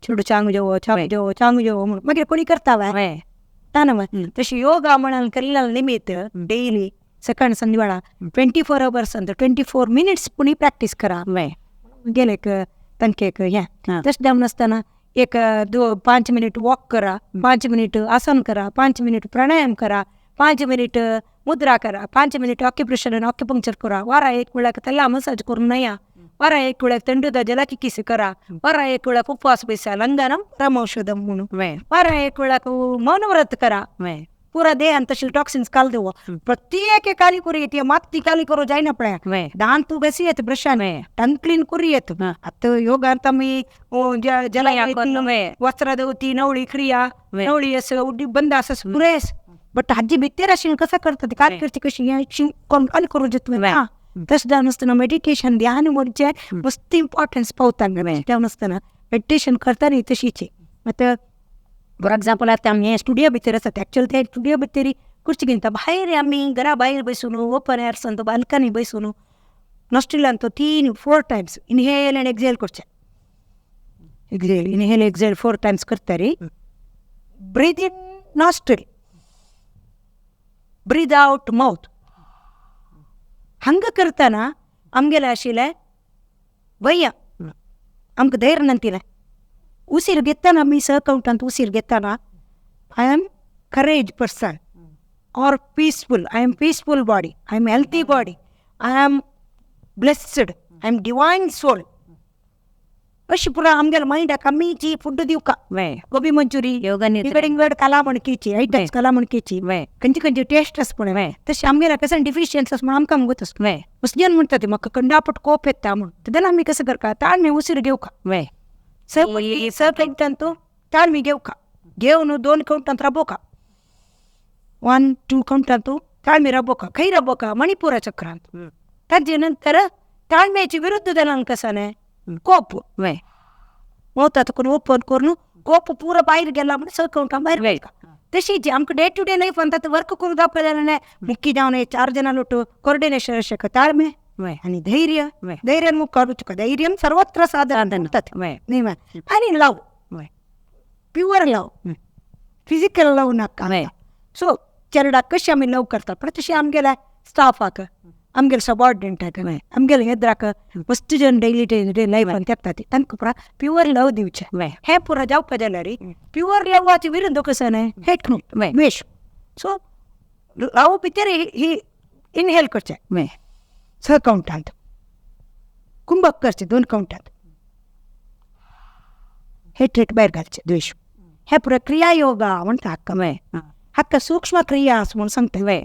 B: छोडू चांग जेवो म्हणून मागीर कोणी करता ताना तशी योगा म्हणाल केल्ल्या निमित्त डेली सकाळ संजे वेळा 24 hours 24 minutes पुणी प्रॅक्टीस करा गेले तांकां एक हें तशें जावन आसतना एक 5 minutes वॉक करा, 5 minutes आसन करा, 5 minutes प्राणायाम करा, 5 minutes मुद्रा करा, 5 minutes ऑक्युपेशन आनी ऑक्युपंक्चर करा, वारा एक वेळाक तेला मसाज करून नया, वारा एक वेळाक थंड जलाची किस करा, वारा एक वेळाक उपवास बैसा लंगनम परमौषधम म्हणून, वारा एक वेळाक मौनव्रत करा, पुरा देहान तशें टॉक्सिन्स काल देव प्रत्येक काली करूं येते माती काली करूं जायना पळय दान तूं बेसी येत ब्रशान टंग क्लीन करूं येत आतां योगांत आमी जला वस्त्र देवती नवळी क्रिया नवळी असं उड्डी बंद आसा पुरेस बट हाजी भितर अशी कसं करता काल करची कशी काली करूं येत तशें जावन आसतना मेडिटेशन ध्यान म्हणजे मस्त इम्पॉर्टन्स पावता जावन आसतना मेडिटेशन करता न्ही तशीचे आतां फॉर एग्जाम्पल आतां आमी स्टुडियो भितर आसात एक्चुअली ते स्टुडियो भितर खुर्ची घेता भायर आमी घरा भायर बसून ओपन एअर्सान तो बाल्कनी बसून नॉस्ट्रिलान तो 3-4 times इनहेल आनी एक्झेल करचे इनहेल एक्झेल 4 times करता रे breathe in nostril breathe out mouth हंग करतना आमगेले आशिल्ले भैया आमकां धैर्य नांतिलें उसीर घेतना आमी काउंटांत उसीर घेतना आय एम करेज पर्सन और peaceful I am peaceful body I am healthy body I am blessed I am divine soul अशी पुरा आमगेले मायंडाक आमी जी फूड दिवका गोबी मंचुरी इकडेंगड काला मणकेची आयटम्स काला मणकेची खंयची खंयची टेस्ट आसा पळय तशें आमगेल्या कसं डिफिशियन्स आसा म्हण आमकां मुगत आसा मस्जियान म्हणटा ती म्हाका कंडापट कोप येता म्हण तेन्ना आमी कसं करता ताळमे उसीर घेवका स काउंटांत ताळमी घेवका घेवन 2 काउंटांत राबोवका 1-2 काउंटांत ताळमी राबोवका खंय राबोवका मणिपुरा चक्रांत ताजे नंतर ताळमेची विरुद्ध जालांक कसा न्हय कोप मोतात करून ओपन करून कोप पुरो भायर गेला म्हणजे स काउंटां भायर वयता तशी जी आमकां डे टू डे लायफ आतां वर्क करून जावपा जाल्यार न्हय मुख्य जावन 4 जाणां लोट कोऑर्डिनेशन अशें ताळमे आणि धैर्य धैर्यान मुखार वचूं धैर्यम सर्वत्र साधन म्हणटात न्ही आनी लव प्युअर लव फिजिकल लव नाका सो चेरडाक कशी आमी लव करतात पण तशी आमगेल्या स्टाफाक आमगेल्या सबऑर्डिनेटाक आमगेल्या हेद्राक मस्त जन डेली लायफान तेंकता तांकां पुरा प्युअर लव दिवचें हें पुरा जावपा जाल्यार प्युअर लवाचे विरुद्ध कसं न्हय हेट द्वेश सो लव भितर ही इनहेल करचें स काउंटांत कुंभक करचें 2 काउंटांत हेट भायर घालचें द्वेश हे पुरा क्रिया योगा म्हणटा हाका सूक्ष्म क्रिया म्हूण सांगता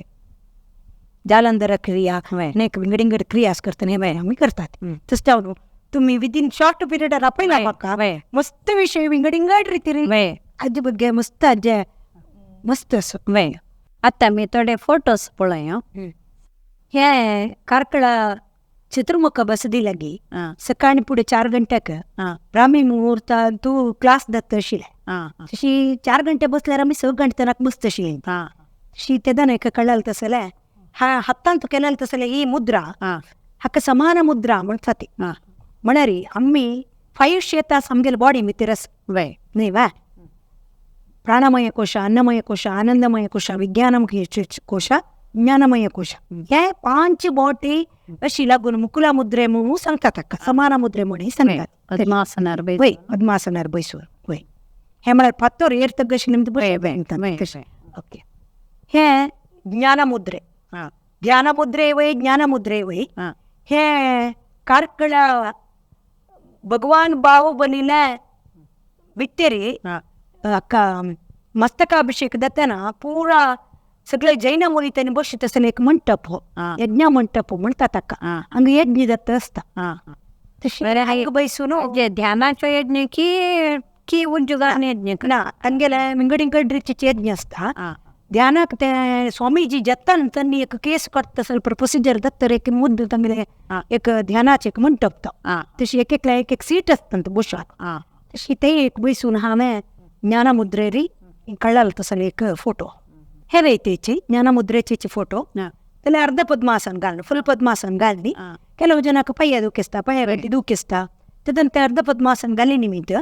B: जालंधर क्रिया नेक विंगडिंगड क्रियास करता हे आमी करतात तशें जावन तुमी विदीन शॉर्ट पिरियडार आपयला म्हाका मस्त विशय विंगडिंगड रितीन हाजे बद्दल मस्त हाजे मस्त आसा
A: आतां मी थोडे फोटोज पळय
B: हे कारकळा चित्रमुख बसदी लागी सकाळी पुढे 4 गंटेक ब्राह्मी मुहूर्तान तूं क्लास जाता आशिल्लें तशी 4 गंटे बसल्यार आमी 6 गंटेनाक बसता आशिल्लीं तशी तेदान हेका कळालें तसलें हातांत केलें तसलें ही मुद्रा हाका समान मुद्रा म्हणटा ती म्हळ्यार आमी 500 तास आमगेले बॉडी भितर आसा न्ही प्राणमय कोश अन्नमय कोश आनंदमय कोश विज्ञानमय कोश ज्ञानमय कोश हे 5 बॉडी अशी लागून मुकुला मुद्रे म्हणून सांगतात ताका समान मुद्रे म्हणून सांगतात पद्मासनार बैसून हे म्हळ्यार फातर एर्तक अशी ओके हे ज्ञानमुद्रे ध्यानमुद्रे ज्ञानमुद्रे हे कारकळा भगवान बाहुबलीला भितरी मस्तकाभिषेक जातना पुरा सगळे जैन मुली त्यांनी बसत आसले एक मंटप यज्ञ मंटप म्हणटा ताका हांगा यज्ञ जाता आसता तशें बैसून
A: ध्यानाचो यज्ञ की उद्योगान यज्ञ
B: ना हांगेले विंगडिंगड रितीचे यज्ञ आसता ध्यानाक ते स्वामीजी जतन त्यांनी एक केस करता ಸ್ವಲ್ಪ ಪ್ರೊಸೀಜರ್ दत्तर एक मुद्द तंगले एक ध्यानाचे एक मंटप तशी एक एक सीट असतं बुशात तशी ते एक बैसून हांवें ज्ञानमुद्रेरी कळाल तसं एक फोटो हे वेतेची ज्ञानमुद्रेचे फोटो त्याला अर्ध पद्मासन घालणं फुल पद्मासन घालणी ಕೆಲವು ಜನಕ್ಕೆ ಪಯ್ಯ ದುಃಖಿಸ್ತಾ ಪಯ್ಯ ಗಟ್ಟಿ ದುಃಖಿಸ್ತಾ ತದಂತೆ ಅರ್ಧ ಪದ್ಮಾಸನ ಗಾಲಿ ನಿಮಿತ್ತ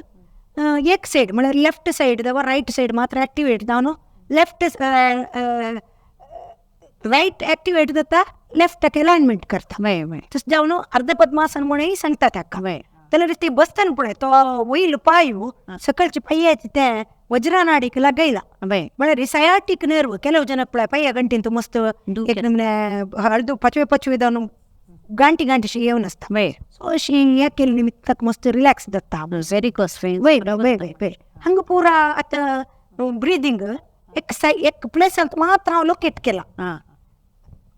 B: एक साईड म्हणजे लेफ्ट साईड वा राईट साईड मात्र ॲक्टिवेट जाऊन लेफ्ट राईट ॲक्टिवेट जाता लेफ्ट अलाइनमेंट करता तसं जाऊन अर्ध पद्मासन म्हणूनही सांगतात अक्का त्याला ते बसताना पुढे तो वैल पायू सकाळची पय्याची त्या वज्रानाडीक लागायला म्हणजे सयाटिक नर्व ಕೆಲವು ಜನಕ್ಕೆ ಪಯ್ಯ ಗಂಟಿಂತ मस्त एक ನಮ್ನೆ ಹಳ್ದು ಪಚವೆ जाऊन गांठी गांठीशी येऊन असता सो अशी या केली निमित्ताक मस्त रिलॅक्स जाता
A: व्हेरी कॉस्टिंग
B: वय हंग पुरा आता ब्रिदिंग एक प्लेस मात्र हांव लोकेट केला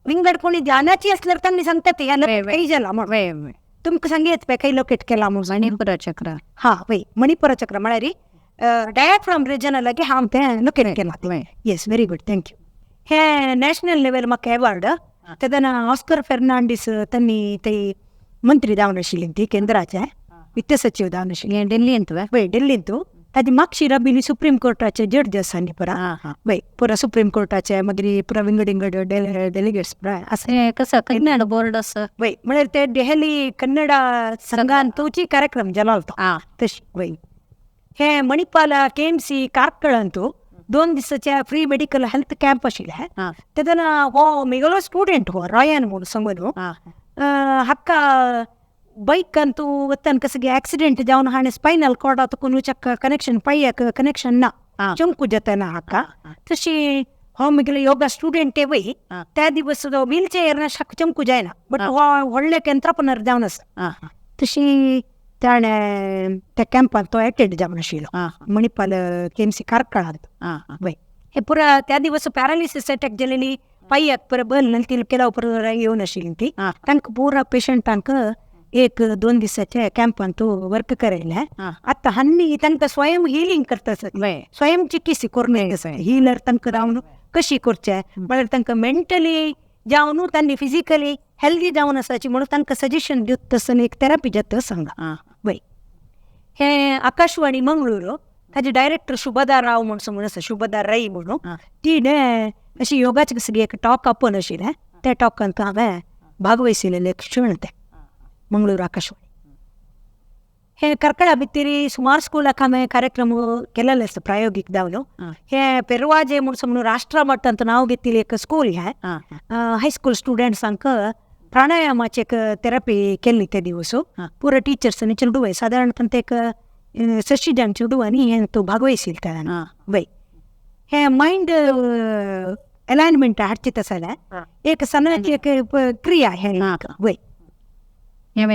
B: विंगड कोणी ध्यानाची असल्यार त्यांनी सांगतात याला काही झाला म्हणून तुमकां सांगेच पळय काही लोकेट केला म्हणून
A: मणिपुर चक्र
B: हा वय मणिपुर चक्र म्हळ्यार डायफ्राम रिजनल आगे हांव तें लोकेट केला येस व्हेरी गुड थँक्यू हे नॅशनल लेवल म्हाका अवॉर्ड तेदना ऑस्कर फर्नांडीस त्यांनी ते मंत्री जावन आशिल्ली ती केंद्राचे वित्त सचिव जावन आशिल्ली
A: ಡೆಲ್ಲಿಂತ
B: वय ಡೆಲ್ಲಿंतू ताजी मागशी राबिली सुप्रीम कोर्टाचे जड्ज आसा न्ही पुरा वय पुरा सुप्रीम कोर्टाचे मागीर पुरा विंगड विंगड डेलिगेट्स पुरा असं
A: कसं कन्नड बोर्ड असं
B: वय म्हळ्यार ते दೆಹಲಿ कन्नड संघान तोची कार्यक्रम जाला तशी वय हे मणिपाल KMC कार्कळंतू 2 दिसाच्या फ्री मेडिकल हेल्थ कॅम्प आशिल्ले तेदना हो मेगलो स्टुडंट हो रयान म्हणून सांगून हक्क बाईक ಅಂತೂ वतन कसगे ॲक्सिडेंट जावन हाणे स्पायनल कॉर्डात कोण चक्क कनेक्शन पायक कनेक्शन ना चमकू जतना हक्का तशी हो मेगलो योगा स्टुडंट वय त्या दिवस व्हील चेअर ना शक चमकू जायना बट हो व्हडले एंट्रप्रेनर जावन आसा तशी ताणे त्या कॅम्पात तो ॲटेंड जावन आशिल्लो मणिपाल KMC कार्कळांत वय हे पुरा त्या दिवस पॅरालिसीस अटॅक जालेली पायक पुरा बल नंतर केला पुरा येवन आशिल्ली ती तांकां पुरा पेशंटांक 1-2 दिसाच्या कॅम्पांत वर्क करायला आता हन्नी तांकां स्वयं हिलिंग करता स्वयं चिकित्सा करून हिलर तांकां रावन कशी करचे म्हळ्यार तांकां मेंटली जावन तांणी फिजिकली हेल्दी जावन आसाची म्हणून तांकां सजेशन दिवत तसं एक थेरपी जाता सांगा वय हे आकाशवाणी मंगळूर ताजे डायरेक्टर शुभदा राव म्हणून आसा शुभदा राई म्हणून ती अशी योगाची कसली एक टॉक आपण आशिल्लें त्या टॉकांत हांवें भागवयसिल्लें एक क्षण ते मंगळूर आकाशवाणी हे कर्कळा भितरी सुमार स्कूलाक हांवें कार्यक्रम केलेले आसता प्रायोगीक जावन हे पेरवाजे म्हणून राष्ट्रा मट्टांत नांव घेतिल्लें एक स्कूल हे हायस्कूल स्टुडंट्सांक प्राणायामाची एक थेरपी केल्ली ते दिवस पुरो टीचर्सांनी चेडूं सादारणपण ते एक 6 जाण चेडूं आनी हे तो भागवयसिल्ले त्यान वय हे मायंड अलायनमेंट हाडचें आसलें एक सणाची एक क्रिया हे वय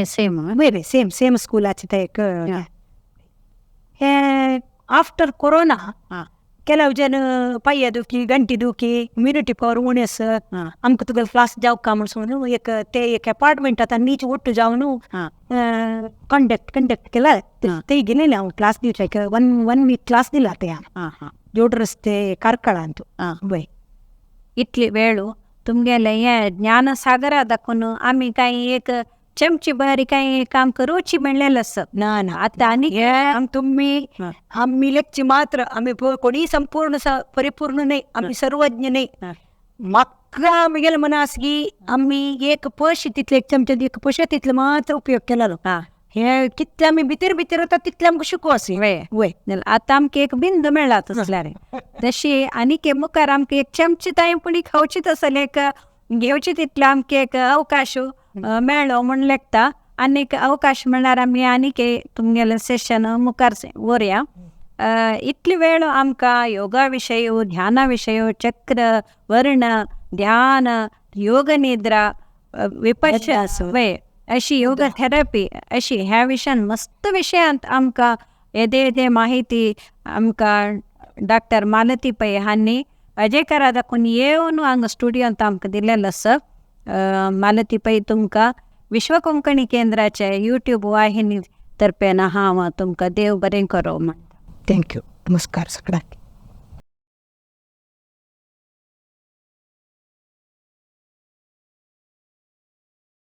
A: सेम
B: वय सेम स्कूलाचे ते एक हे आफ्टर कोरोना ಕೆಲವು ಜನ ಪಯ್ಯ ದುಃಖಿ ಗಂಟಿ ದುಃಖಿ ಇಮ್ಯುನಿಟಿ ಪವರ್ उणेस आमकां तुगेलो क्लास जावका म्हणून एक अपार्टमेंट आतां नीच ओट्टू जावन कंडक्ट केला ते गेलेले हांव क्लास दिवचे वन वीक क्लास दिला ते जोड रस्ते कार्कळांत वय
A: इतली वेळू तुमगेले हे ज्ञानसागर दाखवून आम्ही काही एक चमची बारी काही काम करूची म्हणलेलं असं
B: ना आता आणि तुम्ही आम्ही लेखची मात्र आम्ही कोणी संपूर्ण परिपूर्ण नाही आम्ही सर्वज्ञ नाही म्हाका आमगेले मनास की आम्ही एक पश तितले एक चमचे एक पश तितले मात्र उपयोग केलेलो हे कितले आम्ही भितर होता तितले आमकां शिकू असे
A: वय आता आमकां एक बिंद मेळ्ळा तसल्यार तशी आनीक मुखार आमकां एक चमची ताई पुणी खावची तसले एक घेवची तितले आमकां एक अवकाश मेळ्ळो म्हण लेखता आनीक अवकाश म्हणल्यार आमी आनीक तुमगेलें सेशन मुखार व्हरया इतली वेळ आमकां योगा विशय ध्याना विशय चक्र वर्ण ध्यान योग निद्रा विपश्यना वय अशी योगा थेरपी अशी ह्या विशयान मस्त विशयांत आमकां येदे माहिती आमकां डॉक्टर मालती पै हांणी अजेकारा दाखोवन येवन हांगा स्टुडियोंत आमकां दिलेलो आसा मालती पै तुमकां विश्व कोंकणी केंद्राचे यूट्यूब वाहिनी तर्फे हांव तुमकां देव बरें करो म्हणटा
B: थँक्यू नमस्कार सगळ्यांक